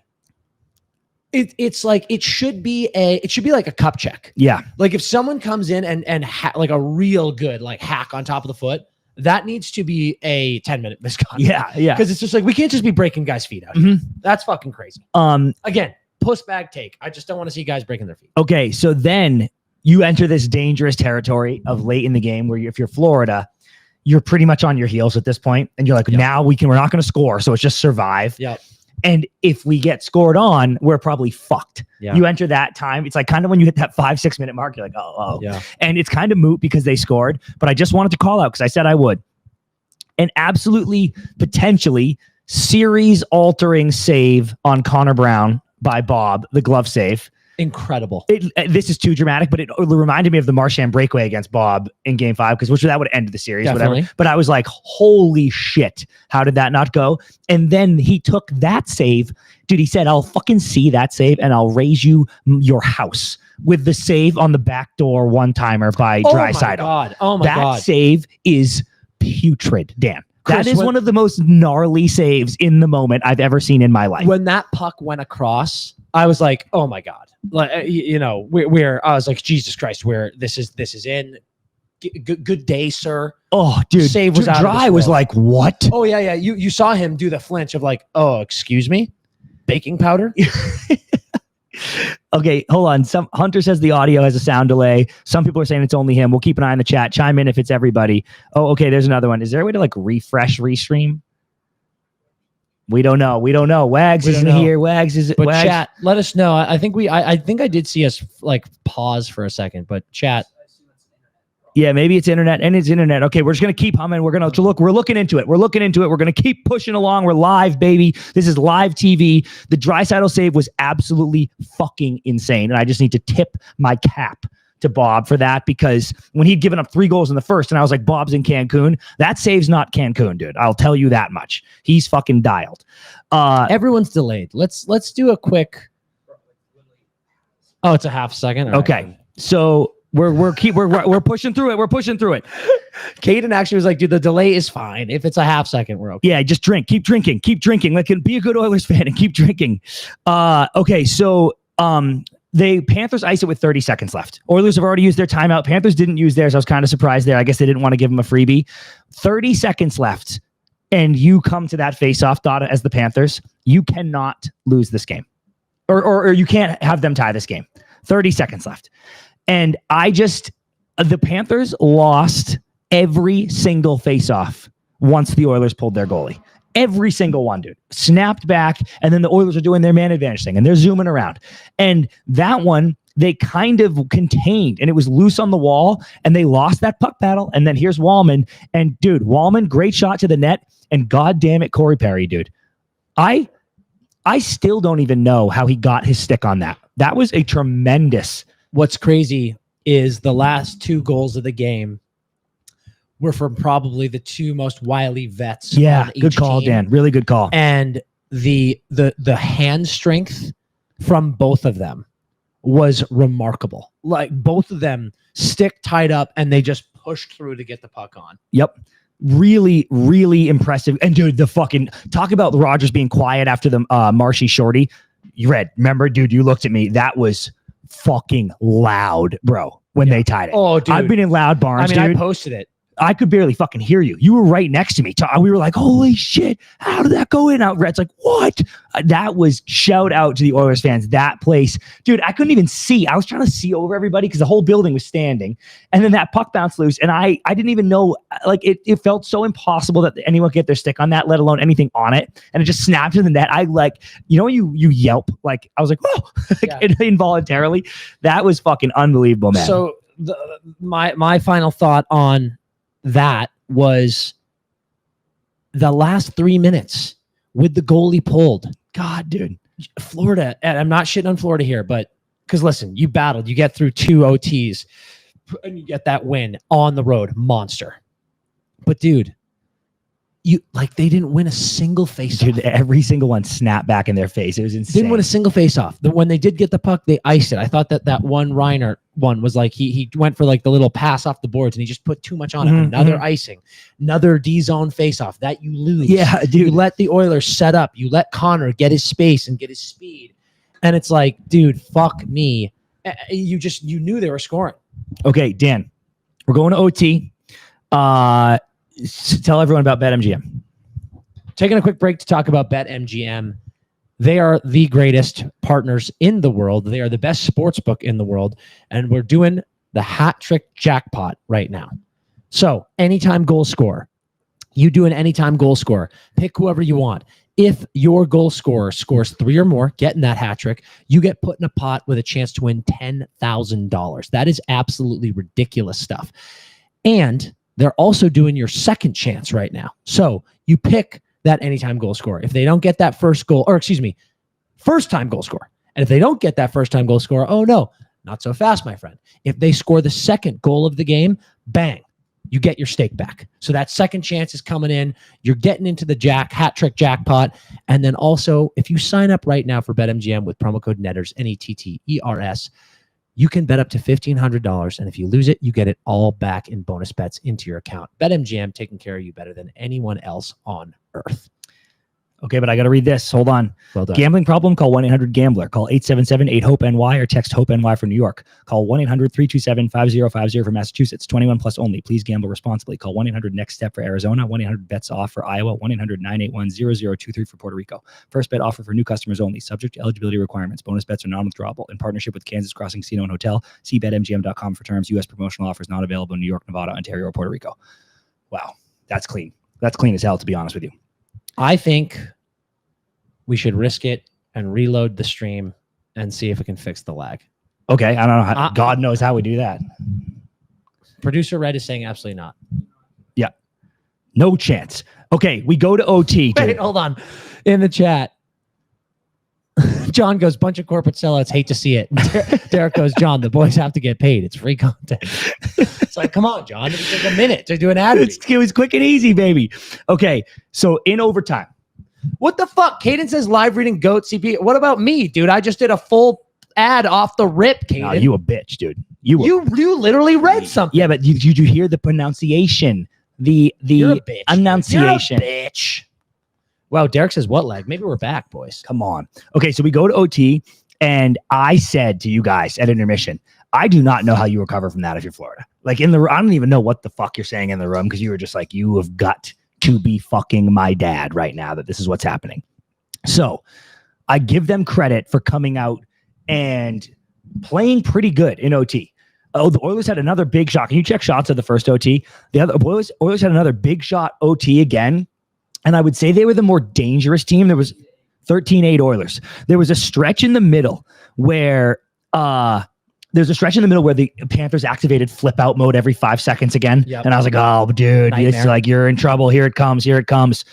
it's like it should be like a cup check. Yeah. Like if someone comes in and like a real good like hack on top of the foot, that needs to be a 10-minute misconduct. Yeah. Because it's just like we can't just be breaking guys' feet out. Mm-hmm. That's fucking crazy. Again, puss bag take. I just don't want to see guys breaking their feet. Okay, so then you enter this dangerous territory of late in the game where if you're Florida, you're pretty much on your heels at this point, and you're like, now we're not going to score, so it's just survive. Yep. And if we get scored on, we're probably fucked. Yeah. You enter that time. It's like kind of when you hit that 5-6 minute mark, you're like, oh. Yeah. And it's kind of moot because they scored. But I just wanted to call out because I said I would. An absolutely, potentially series-altering save on Connor Brown by Bob, the glove save. Incredible. This is too dramatic, but it reminded me of the Marchand breakaway against Bob in Game 5, because that would end the series. Definitely. Whatever. But I was like, holy shit, how did that not go? And then he took that save. Dude, he said, I'll fucking see that save and I'll raise you your house with the save on the backdoor one-timer by Draisaitl. Oh my God. That save is putrid, Dan. That is one of the most gnarly saves in the moment I've ever seen in my life. When that puck went across, I was like, oh my God. Like, I was like, Jesus Christ, this is in. Good day, sir. Oh, dude. Save was out. Dry was like, what? Oh, yeah. You saw him do the flinch of like, oh, excuse me? Baking powder? Okay, hold on. Hunter says the audio has a sound delay. Some people are saying it's only him. We'll keep an eye on the chat. Chime in if it's everybody. Oh, okay, there's another one. Is there a way to like restream? We don't know. Wags isn't here. Wags is it? But Wags? Chat, let us know. I think I did see us like pause for a second, but chat. Yeah, maybe it's internet, and it's internet. Okay, we're just going to keep humming. We're going to look. We're looking into it. We're going to keep pushing along. We're live, baby. This is live TV. The Draisaitl save was absolutely fucking insane, and I just need to tip my cap to Bob for that, because when he'd given up 3 goals in the first and I was like, Bob's in Cancun, that save's not Cancun, dude. I'll tell you that much. He's fucking dialed. Everyone's delayed. Let's do a quick. Oh, it's a half second. All okay. Right. So we're pushing through it. We're pushing through it. Caden actually was like, dude, the delay is fine. If it's a half second, we're okay. Yeah, just drink. Keep drinking. Like, be a good Oilers fan and keep drinking. Okay, so the Panthers ice it with 30 seconds left. Oilers have already used their timeout. Panthers didn't use theirs. I was kind of surprised there. I guess they didn't want to give them a freebie. 30 seconds left, and you come to that face-off, Dada, as the Panthers. You cannot lose this game. or you can't have them tie this game. 30 seconds left. And the Panthers lost every single face-off once the Oilers pulled their goalie. Every single one, dude. Snapped back, and then the Oilers are doing their man advantage thing, and they're zooming around. And that one, they kind of contained, and it was loose on the wall, and they lost that puck battle. And then here's Wallman. And, dude, Wallman, great shot to the net, and God damn it, Corey Perry, dude. I still don't even know how he got his stick on that. That was a tremendous... What's crazy is the last 2 goals of the game were from probably the 2 most wily vets. Yeah, on good each call, team. Dan. Really good call. And the hand strength from both of them was remarkable. Like, both of them stick tied up, and they just pushed through to get the puck on. Yep. Really, really impressive. And dude, the fucking talk about the Rogers being quiet after the Marshy shorty. You read, remember, dude, you looked at me. That was fucking loud, bro, when they tied it. Oh, dude. I've been in loud barns, dude. I posted it. I could barely fucking hear you. You were right next to me. We were like, holy shit, how did that go in? Red's like, what? That was shout out to the Oilers fans. That place, dude, I couldn't even see. I was trying to see over everybody because the whole building was standing. And then that puck bounced loose. And I didn't even know, like, it felt so impossible that anyone could get their stick on that, let alone anything on it. And it just snapped in the net. I like, you know, you yelp. Like, I was like, oh, involuntarily. That was fucking unbelievable, man. So my final thought on that was the last 3 minutes with the goalie pulled. God, dude. Florida, and I'm not shitting on Florida here, but because listen, you battled, you get through 2 OTs, and you get that win on the road, monster. But dude, they didn't win a single face-off. Dude, every single one snapped back in their face. It was insane. Didn't win a single face-off. When they did get the puck, they iced it. I thought that one Reiner one was like he went for like the little pass off the boards and he just put too much on it. Another icing, another D-zone face-off that you lose. Yeah, dude. You let the Oilers set up. You let Connor get his space and get his speed. And it's like, dude, fuck me. You knew they were scoring. Okay, Dan, we're going to OT. Tell everyone about BetMGM. Taking a quick break to talk about BetMGM. They are the greatest partners in the world. They are the best sports book in the world. And we're doing the hat trick jackpot right now. So anytime goal scorer, you do an anytime goal scorer. Pick whoever you want. If your goal scorer scores 3 or more, getting that hat trick, you get put in a pot with a chance to win $10,000. That is absolutely ridiculous stuff. And they're also doing your second chance right now. So you pick that anytime goal scorer. If they don't get that first time goal scorer. And if they don't get that first time goal scorer, oh no, not so fast, my friend. If they score the second goal of the game, bang, you get your stake back. So that second chance is coming in. You're getting into the hat trick jackpot. And then also, if you sign up right now for BetMGM with promo code NETTERS, NETTERS, you can bet up to $1,500, and if you lose it, you get it all back in bonus bets into your account. BetMGM, taking care of you better than anyone else on earth. Okay, but I got to read this. Hold on. Well done. Gambling problem? Call 1-800-GAMBLER. Call 877-8-HOPE-NY or text HOPE-NY for New York. Call 1-800-327-5050 for Massachusetts. 21 plus only. Please gamble responsibly. Call 1-800-NEXT-STEP for Arizona. 1-800-BETS-OFF for Iowa. 1-800-981-0023 for Puerto Rico. First bet offer for new customers only. Subject to eligibility requirements. Bonus bets are non-withdrawable. In partnership with Kansas Crossing Casino and Hotel. See BetMGM.com for terms. U.S. promotional offers not available in New York, Nevada, Ontario, or Puerto Rico. Wow. That's clean. That's clean as hell, to be honest with you. I think we should risk it and reload the stream and see if it can fix the lag. Okay, I don't know how. God knows how we do that. Producer Red is saying absolutely not. Yeah, no chance. Okay, we go to OT. Dude. Wait, hold on. In the chat, John goes, bunch of corporate sellouts, hate to see it. Derek goes, John, the boys have to get paid. It's free content. It's like, come on, John. It would take a minute to do an ad. It was quick and easy, baby. Okay, so in overtime. What the fuck? Caden says live reading GOAT CP. What about me, dude? I just did a full ad off the rip, Caden. No, you a bitch, dude. You literally read something. Yeah, but did you hear the pronunciation? The enunciation. You're a bitch. Wow, Derek says what leg? Maybe we're back, boys. Come on. Okay, so we go to OT, and I said to you guys at intermission, I do not know how you recover from that if you're Florida. Like I don't even know what the fuck you're saying in the room because you were just like, you have got to be fucking my dad right now that this is what's happening. So I give them credit for coming out and playing pretty good in OT. Oh, the Oilers had another big shot. Can you check shots of the first OT? The other Oilers had another big shot OT again. And I would say they were the more dangerous team. There was 13-8 Oilers. There was a stretch in the middle where the Panthers activated flip out mode every 5 seconds again. Yep. And I was like, oh, dude, it's like, you're in trouble. Here it comes.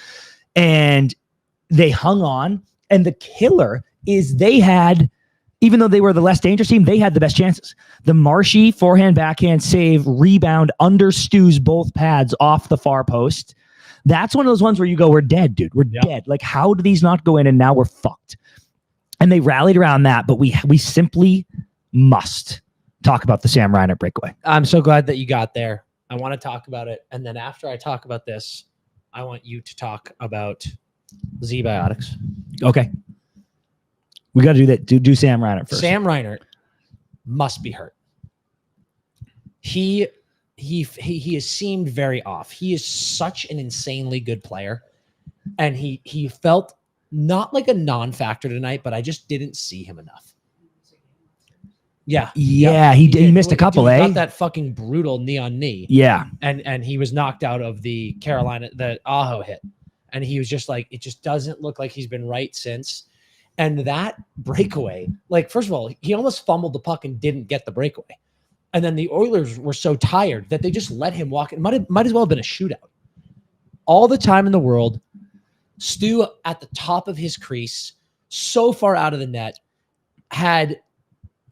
And they hung on. And the killer is they had, even though they were the less dangerous team, they had the best chances. The Marchand forehand, backhand save, rebound under Stu's both pads off the far post. That's one of those ones where you go, we're dead, dude. We're dead. Like, how do these not go in? And now we're fucked. And they rallied around that, but we simply must talk about the Sam Reinhart breakaway. I'm so glad that you got there. I want to talk about it. And then after I talk about this, I want you to talk about Z-Biotics. Okay. We got to do that. Do Sam Reinhart first. Sam Reinhart must be hurt. He has seemed very off. He is such an insanely good player. And he felt not like a non-factor tonight, but I just didn't see him enough. Yeah. He missed a couple, He got that fucking brutal knee on knee. Yeah. And he was knocked out of the Aho hit. And he was just like, it just doesn't look like he's been right since. And that breakaway, like, first of all, he almost fumbled the puck and didn't get the breakaway. And then the Oilers were so tired that they just let him walk. It might as well have been a shootout. All the time in the world, Stu at the top of his crease, so far out of the net, had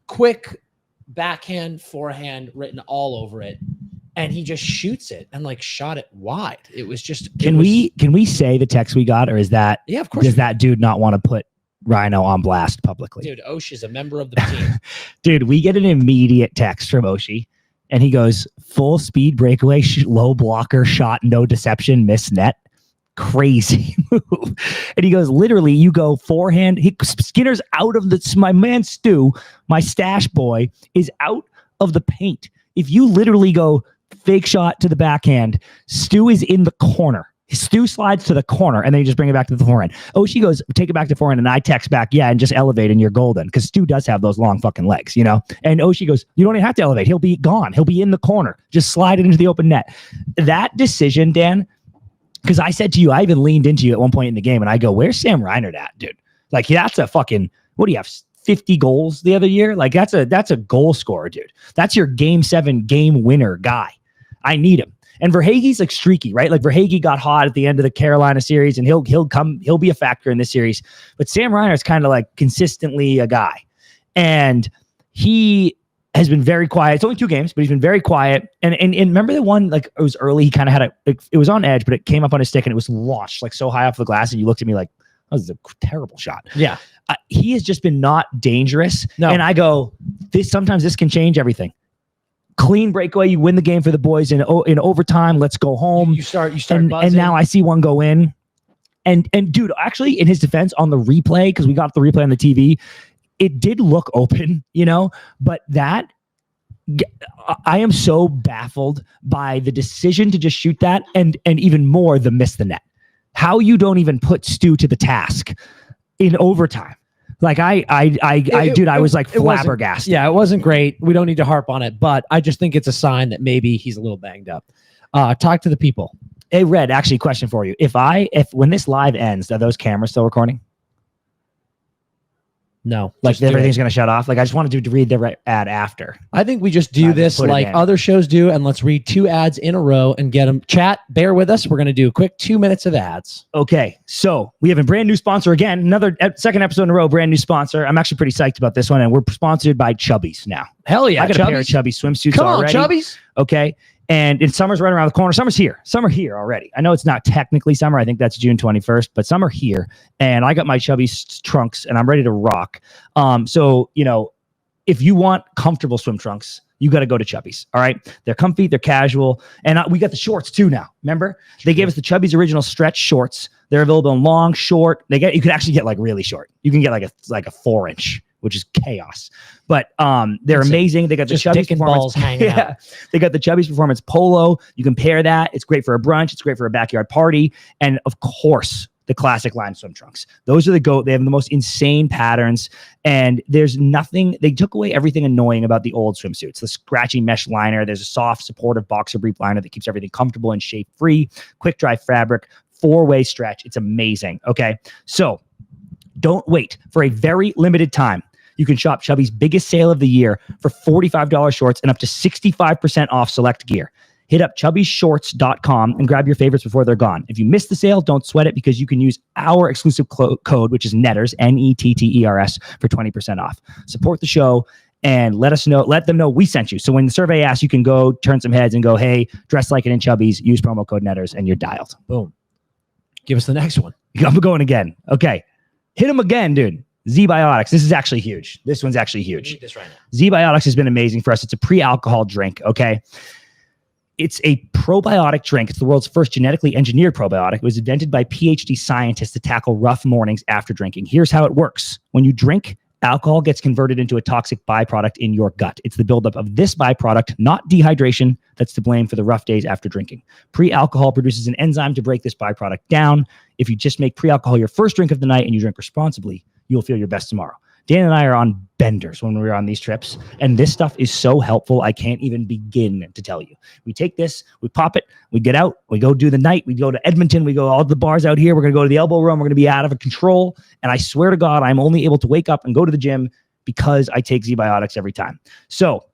quick backhand, forehand written all over it. And he just shoots it and like shot it wide. It was just. Can we say the text we got, or is that? Yeah, of course. Does that dude not want to put Rhino on blast publicly? Dude, Oshie is a member of the team. Dude, we get an immediate text from Oshie, and he goes, full speed breakaway, low blocker shot, no deception, miss net. Crazy move. And he goes, literally, you go forehand. Skinner's out of my man Stu, my stash boy, is out of the paint. If you literally go fake shot to the backhand, Stu is in the corner. Stu slides to the corner, and then you just bring it back to the forehand. Oshie goes, take it back to forehand, and I text back, yeah, and just elevate, and you're golden. Because Stu does have those long fucking legs, you know? And Oshie goes, you don't even have to elevate. He'll be gone. He'll be in the corner. Just slide it into the open net. That decision, Dan, because I said to you, I even leaned into you at one point in the game, and I go, where's Sam Reinhart at, dude? Like, that's a fucking, what do you have, 50 goals the other year? Like, that's a goal scorer, dude. That's your game 7 game winner guy. I need him. And Verhaeghe's like streaky, right? Like Verhaeghe got hot at the end of the Carolina series, and he'll be a factor in this series. But Sam Reinhart's kind of like consistently a guy. And he has been very quiet. It's only 2 games, but he's been very quiet. And remember the one, like, it was early, he kind of had it was on edge, but it came up on his stick and it was launched like so high off the glass, and you looked at me like, that was a terrible shot. Yeah. He has just been not dangerous. No. And I go, sometimes this can change everything. Clean breakaway, you win the game for the boys in overtime. Let's go home. You start and now I see one go in. And dude, actually, in his defense, on the replay, because we got the replay on the TV, it did look open, you know, but I am so baffled by the decision to just shoot that, and even more the miss the net. How you don't even put Stu to the task in overtime. Like I was like flabbergasted. Yeah, it wasn't great. We don't need to harp on it, but I just think it's a sign that maybe he's a little banged up. Talk to the people. Hey, Red, actually, question for you. If when this live ends, are those cameras still recording? No. Like everything's going to shut off? Like, I just wanted to read the ad after. I think we just do this like other shows do, and let's read 2 ads in a row and get them. Chat, bear with us. We're going to do a quick 2 minutes of ads. Okay, so we have a brand new sponsor again. Another second episode in a row, brand new sponsor. I'm actually pretty psyched about this one, and we're sponsored by Chubbies now. Hell yeah, I got a pair of Chubbies swimsuits already. Come on, Chubbies. Okay. And summer's right around the corner. Summer's here. Summer here already. I know it's not technically summer. I think that's June 21st, but summer here. And I got my Chubbies trunks, and I'm ready to rock. So, you know, if you want comfortable swim trunks, you got to go to Chubbies. All right. They're comfy. They're casual. And we got the shorts too now. Remember? They gave us the Chubbies original stretch shorts. They're available in long, short. You can actually get like really short. You can get like a 4-inch. Which is chaos, but they're amazing. They got the Chubbies Performance hanging out. They got the Chubbies Performance Polo. You can pair that. It's great for a brunch. It's great for a backyard party, and of course, the classic line swim trunks. Those are the GOAT. They have the most insane patterns, and there's nothing, they took away everything annoying about the old swimsuits. The scratchy mesh liner, there's a soft, supportive boxer brief liner that keeps everything comfortable and shape-free, quick dry fabric, 4-way stretch. It's amazing, okay? So don't wait. For a very limited time, you can shop Chubby's biggest sale of the year for $45 shorts and up to 65% off select gear. Hit up chubbyshorts.com and grab your favorites before they're gone. If you miss the sale, don't sweat it because you can use our exclusive code, which is NETTERS, NETTERS, for 20% off. Support the show and let them know we sent you. So when the survey asks, you can go turn some heads and go, hey, dress like it in Chubby's, use promo code NETTERS, and you're dialed. Boom. Give us the next one. I'm going again. Okay. Hit them again, dude. Z-Biotics. This is actually huge. This one's actually huge. I need this right now. Z-Biotics has been amazing for us. It's a pre-alcohol drink, okay? It's a probiotic drink. It's the world's first genetically engineered probiotic. It was invented by PhD scientists to tackle rough mornings after drinking. Here's how it works. When you drink, alcohol gets converted into a toxic byproduct in your gut. It's the buildup of this byproduct, not dehydration, that's to blame for the rough days after drinking. Pre-alcohol produces an enzyme to break this byproduct down. If you just make pre-alcohol your first drink of the night and you drink responsibly, you'll feel your best tomorrow. Dan and I are on benders when we're on these trips, and this stuff is so helpful. I can't even begin to tell you. We take this, we pop it, we get out, we go do the night, we go to Edmonton, we go all the bars out here. We're going to go to the elbow room. We're going to be out of control. And I swear to God, I'm only able to wake up and go to the gym because I take Z-Biotics every time. So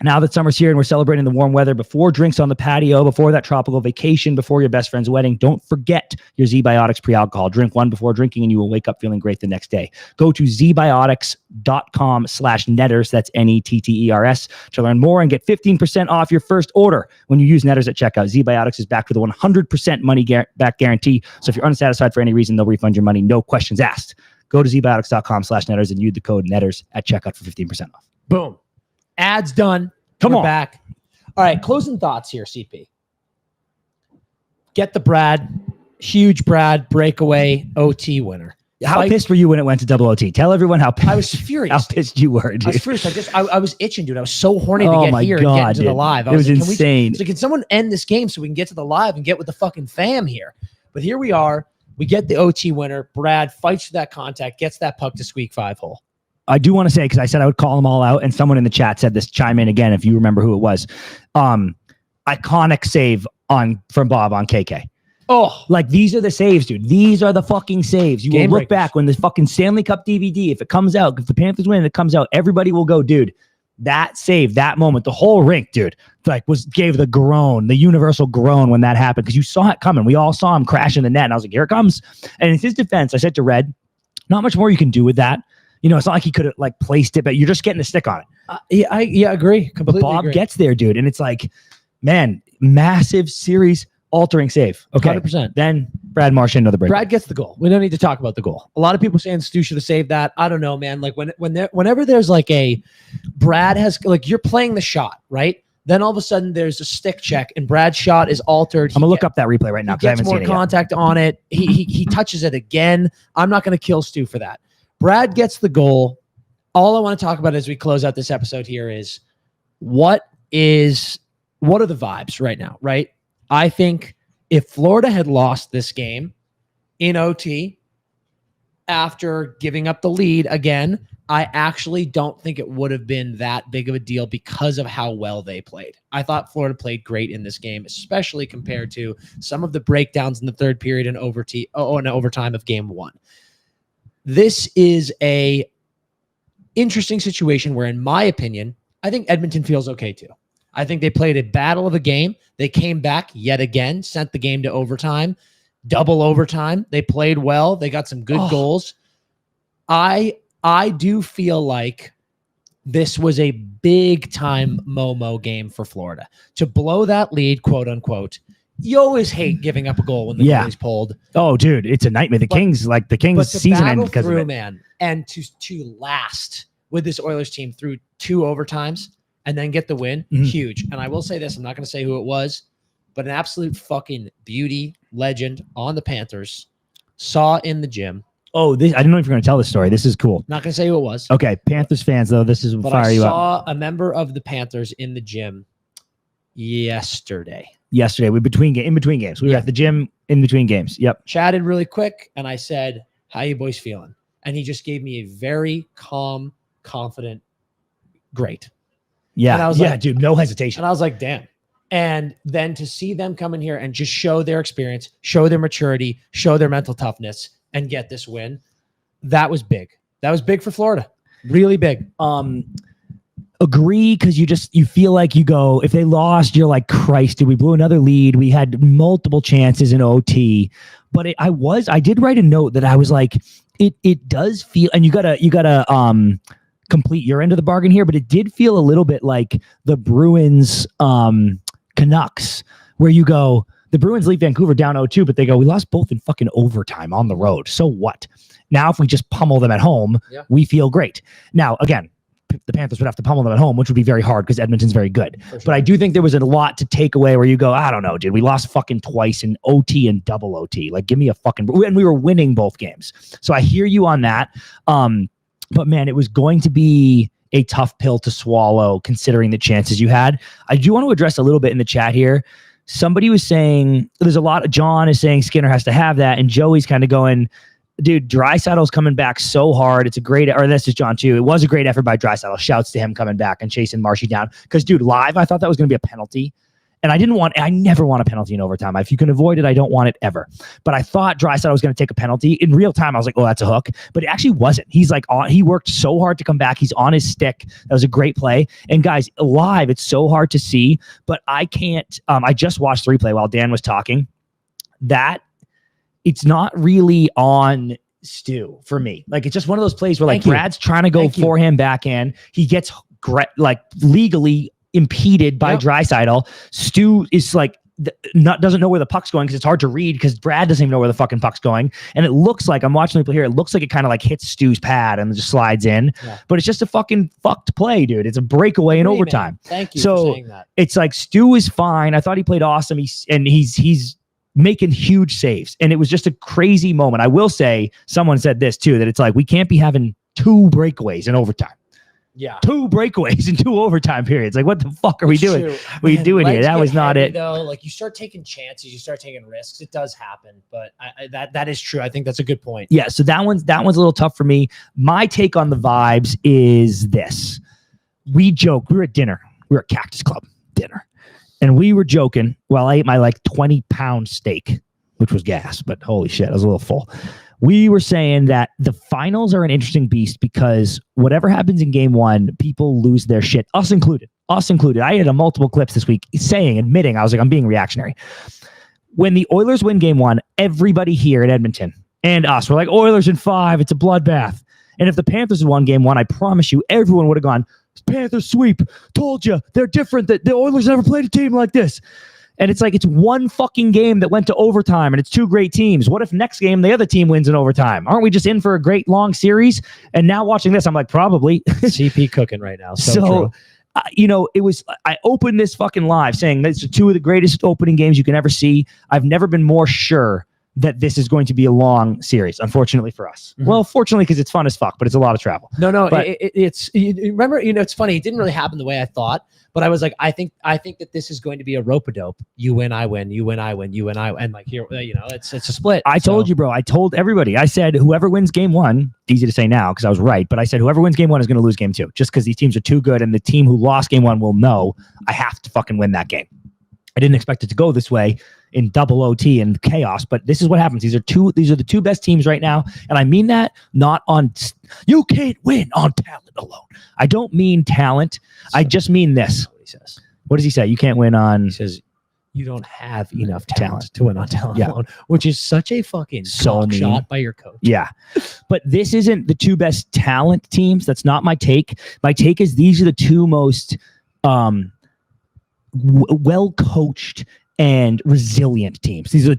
now that summer's here and we're celebrating the warm weather, before drinks on the patio, before that tropical vacation, before your best friend's wedding, don't forget your Z-Biotics pre-alcohol. Drink one before drinking and you will wake up feeling great the next day. Go to zbiotics.com/netters, that's NETTERS, to learn more and get 15% off your first order when you use Netters at checkout. Z-Biotics is backed with a 100% money back guarantee. So if you're unsatisfied for any reason, they'll refund your money, no questions asked. Go to zbiotics.com/netters and use the code NETTERS at checkout for 15% off. Boom. Ads done. Come on. Back. All right. Closing thoughts here, CP. Get the Brad. Huge Brad breakaway OT winner. How pissed were you when it went to double OT? Tell everyone how pissed. I was furious. How pissed you were, dude. I was furious. I was itching, dude. I was so horny to get here and get into the live. It was insane. Can someone end this game so we can get to the live and get with the fucking fam here? But here we are. We get the OT winner. Brad fights for that contact, gets that puck to squeak 5 hole. I do want to say, because I said I would call them all out, and someone in the chat said this, chime in again if you remember who it was. Iconic save from Bob on KK. Oh, like these are the saves, dude. These are the fucking saves. You will look back when the fucking Stanley Cup DVD, if it comes out, if the Panthers win and it comes out, everybody will go, dude, that save, that moment, the whole rink, dude, like gave the groan, the universal groan when that happened, because you saw it coming. We all saw him crash in the net, and I was like, here it comes. And in his defense, I said to Red, not much more you can do with that. You know, it's not like he could have like placed it, but you're just getting a stick on it. I agree. Completely but Bob agree. gets there, dude. And it's like, man, massive series altering save. Okay. 100%. Then Brad Marchand, another break. Brad gets the goal. We don't need to talk about the goal. A lot of people saying Stu should have saved that. I don't know, man. Like whenever there's like Brad has, like you're playing the shot, right? Then all of a sudden there's a stick check and Brad's shot is altered. I'm gonna look up that replay right now because I haven't seen it yet. Gets more contact on it. He touches it again. I'm not going to kill Stu for that. Brad gets the goal. All I want to talk about as we close out this episode here is what are the vibes right now, right? I think if Florida had lost this game in OT after giving up the lead again, I actually don't think it would have been that big of a deal because of how well they played. I thought Florida played great in this game, especially compared to some of the breakdowns in the third period and overtime of game 1. This is a interesting situation where, in my opinion, I think Edmonton feels okay too. I think they played a battle of a game. They came back yet again, sent the game to overtime, double overtime. They played well. They got some good goals. I do feel like this was a big time Momo game for Florida. To blow that lead, quote unquote, you always hate giving up a goal when the goalie's pulled. Oh, dude, it's a nightmare. The Kings season end because of it. Man, and to last with this Oilers team through 2 overtimes and then get the win, huge. And I will say this, I'm not going to say who it was, but an absolute fucking beauty, legend on the Panthers, saw in the gym. Oh, I didn't know if you're going to tell this story. This is cool. Not going to say who it was. Okay, Panthers fans, though, this is fire you up. I saw a member of the Panthers in the gym yesterday. yesterday. In between games. We were at the gym in between games. Yep. Chatted really quick, and I said, "How you boys feeling?" And he just gave me a very calm, confident, great. Yeah. And I was like, like, dude, no hesitation. And I was like, damn. And then to see them come in here and just show their experience, show their maturity, show their mental toughness, and get this win, that was big. That was big for Florida. Really big. Agree, because you feel like you go, if they lost, you're like, Christ, dude, we blew another lead. We had multiple chances in OT. But I did write a note that I was like, it does feel, and you gotta complete your end of the bargain here, but it did feel a little bit like the Bruins Canucks, where you go, the Bruins leave Vancouver down 0-2, but they go, we lost both in fucking overtime on the road. So what? Now, if we just pummel them at home, we feel great. Now, again, the Panthers would have to pummel them at home, which would be very hard because Edmonton's very good. Sure. But I do think there was a lot to take away where you go, I don't know, dude, we lost fucking twice in OT and double OT. Like, give me a fucking, and we were winning both games. So I hear you on that. But man, it was going to be a tough pill to swallow considering the chances you had. I do want to address a little bit in the chat here. Somebody was saying, there's a lot of, John is saying Skinner has to have that. And Joey's kind of going, dude, Draisaitl's coming back so hard. It's a great, or this is John too. It was a great effort by Draisaitl. Shouts to him coming back and chasing Marchand down. Because, dude, live, I thought that was going to be a penalty. And I never want a penalty in overtime. If you can avoid it, I don't want it ever. But I thought Draisaitl was going to take a penalty. In real time, I was like, oh, that's a hook. But it actually wasn't. He's like, he worked so hard to come back. He's on his stick. That was a great play. And guys, live, it's so hard to see. But I can't, I just watched the replay while Dan was talking. It's not really on Stu for me. Like, it's just one of those plays where like Brad's trying to go forehand backhand. He gets legally impeded by Draisaitl. Stu is like doesn't know where the puck's going because it's hard to read because Brad doesn't even know where the fucking puck's going. And it looks like, I'm watching the play here, it looks like it kind of like hits Stu's pad and just slides in. Yeah. But it's just a fucking fucked play, dude. It's a breakaway in overtime. Man. Thank you for saying that. It's like Stu is fine. I thought he played awesome. He's making huge saves. And it was just a crazy moment. I will say, someone said this too, that it's like, we can't be having 2 breakaways in overtime. Yeah. 2 breakaways in 2 overtime periods. Like, what the fuck are we doing? What are we doing here? That was not it. Though, like, you start taking chances, you start taking risks. It does happen, but that is true. I think that's a good point. Yeah. So that one's a little tough for me. My take on the vibes is this: we joke. We were at dinner. We were at Cactus Club dinner, and we were joking while I ate my like 20-pound steak, which was gas, but holy shit, I was a little full. We were saying that the finals are an interesting beast because whatever happens in game 1, people lose their shit, us included. I had multiple clips this week admitting, I was like, I'm being reactionary. When the Oilers win game 1, everybody here in Edmonton and us were like, Oilers in 5, it's a bloodbath. And if the Panthers had won game 1, I promise you, everyone would have gone, Panthers sweep, told you, they're different, that the Oilers never played a team like this. And it's like, it's one fucking game that went to overtime and it's 2 great teams. What if next game the other team wins in overtime? Aren't we just in for a great long series? And now watching this, I'm like, probably. CP cooking right now. So I opened this fucking live saying these are 2 of the greatest opening games you can ever see. I've never been more sure that this is going to be a long series, unfortunately for us. Mm-hmm. Well, fortunately, because it's fun as fuck, but it's a lot of travel. No, but remember, it's funny. It didn't really happen the way I thought, but I was like, I think that this is going to be a rope-a-dope. You win, I win, you win, I win, you win, I win. And like here, it's a split. I told you, bro. I told everybody. I said, whoever wins game 1, easy to say now because I was right, but I said, whoever wins game 1 is going to lose game 2 just because these teams are too good and the team who lost game 1 will know I have to fucking win that game. I didn't expect it to go this way in double OT and chaos, but this is what happens. These are the 2 best teams right now. And I mean that not on, you can't win on talent alone. I don't mean talent. I just mean this. What he says. What does he say? You can't win on. He says, you don't have enough talent to win on talent alone, which is such a fucking shot by your coach. Yeah. But this isn't the 2 best talent teams. That's not my take. My take is these are the 2 most well-coached and resilient teams. These are the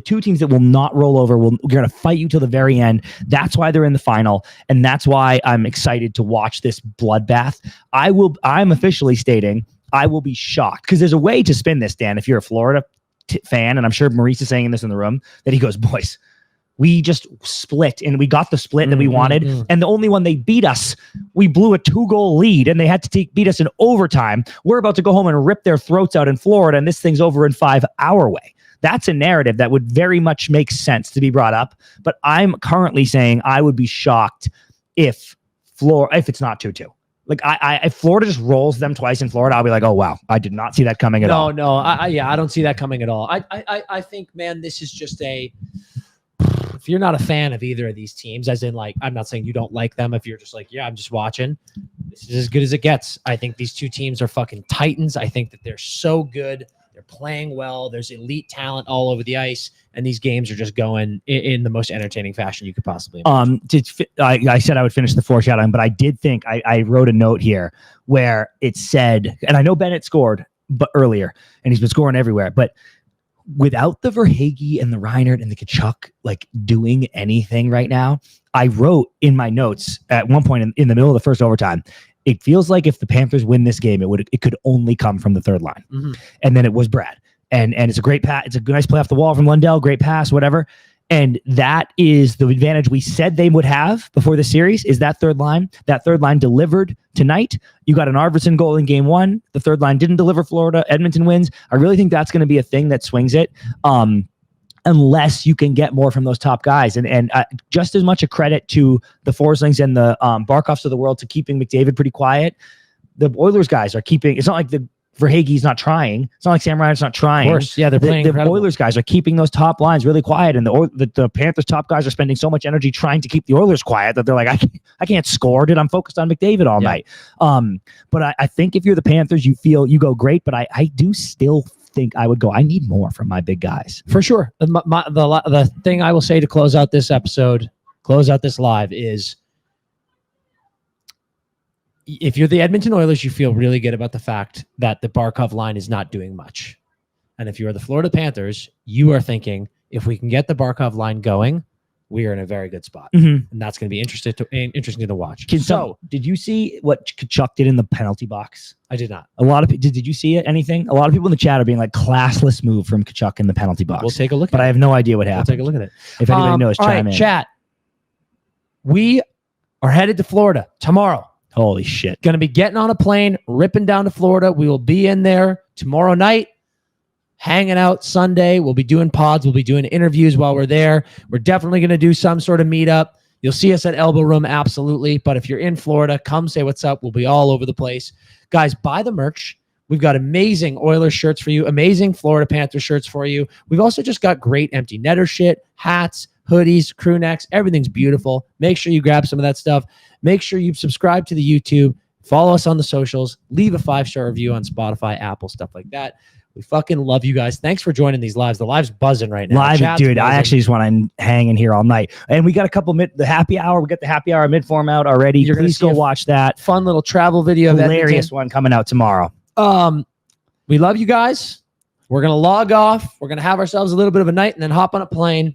2 teams that will not roll over. We're going to fight you till the very end. That's why they're in the final, and that's why I'm excited to watch this bloodbath. I'm officially stating I will be shocked because there's a way to spin this, Dan. If you're a Florida fan, and I'm sure Maurice is saying this in the room, that he goes, boys, We just split, and we got the split that we wanted. And the only one they beat us, we blew a 2-goal lead, and they had to beat us in overtime. We're about to go home and rip their throats out in Florida, and this thing's over in 5 our way. That's a narrative that would very much make sense to be brought up. But I'm currently saying I would be shocked if it's not 2-2. Like if Florida just rolls them twice in Florida, I'll be like, oh wow, I did not see that coming at all. No, I don't see that coming at all. I think, man, this is just if you're not a fan of either of these teams, as in, like, I'm not saying you don't like them. If you're just like, yeah, I'm just watching, this is as good as it gets. I think these two teams are fucking titans. I think that they're so good. They're playing well. There's elite talent all over the ice, and these games are just going in the most entertaining fashion you could possibly imagine. I said I would finish the foreshadowing, but I did think I wrote a note here where it said, and I know Bennett scored earlier, and he's been scoring everywhere, but without the Verhaeghe and the Reinert and the Tkachuk like doing anything right now, I wrote in my notes at one point in the middle of the first overtime, it feels like if the Panthers win this game, it could only come from the third line. And then it was Brad. And it's a great pass. It's a nice play off the wall from Lundell, great pass, whatever. And that is the advantage we said they would have before the series, is that third line. That third line delivered tonight. You got an Arvidsson goal in game 1. The third line didn't deliver. Florida. Edmonton wins. I really think that's going to be a thing that swings it. Unless you can get more from those top guys. And just as much a credit to the Forslings and the Barkovs of the world to keeping McDavid pretty quiet. The Oilers guys are keeping, it's not like the Verhaeghe's not trying. It's not like Sam Ryan's not trying. Of course, yeah, they're playing. The Oilers guys are keeping those top lines really quiet, and the Panthers top guys are spending so much energy trying to keep the Oilers quiet that they're like, I can't score, dude. I'm focused on McDavid all night. But I think if you're the Panthers, you go great, but I do still think I would go, I need more from my big guys. For sure. The thing I will say to close out this episode, close out this live, is if you're the Edmonton Oilers, you feel really good about the fact that the Barkov line is not doing much. And if you're the Florida Panthers, you are thinking, if we can get the Barkov line going, we are in a very good spot. And that's going to be interesting to watch. So, did you see what Tkachuk did in the penalty box? I did not. A lot of did you see it? Anything? A lot of people in the chat are being like, classless move from Tkachuk in the penalty box. We'll take a look at it. But I have no idea what happened. We'll take a look at it. If anybody knows, chime in. Chat. We are headed to Florida tomorrow. Holy shit. Going to be getting on a plane, ripping down to Florida. We will be in there tomorrow night, hanging out Sunday. We'll be doing pods. We'll be doing interviews while we're there. We're definitely going to do some sort of meetup. You'll see us at Elbow Room, absolutely. But if you're in Florida, come say what's up. We'll be all over the place. Guys, buy the merch. We've got amazing Oilers shirts for you, amazing Florida Panthers shirts for you. We've also just got great empty netter shit, hats, hoodies, crew necks. Everything's beautiful. Make sure you grab some of that stuff. Make sure you subscribe to the YouTube. Follow us on the socials. Leave a 5-star review on Spotify, Apple, stuff like that. We fucking love you guys. Thanks for joining these lives. The live's buzzing right now. Live, dude. Buzzing. I actually just want to hang in here all night. And we got a couple the happy hour. We got the happy hour mid-form out already. Please go watch that. Fun little travel video. Hilarious one coming out tomorrow. We love you guys. We're going to log off. We're going to have ourselves a little bit of a night and then hop on a plane.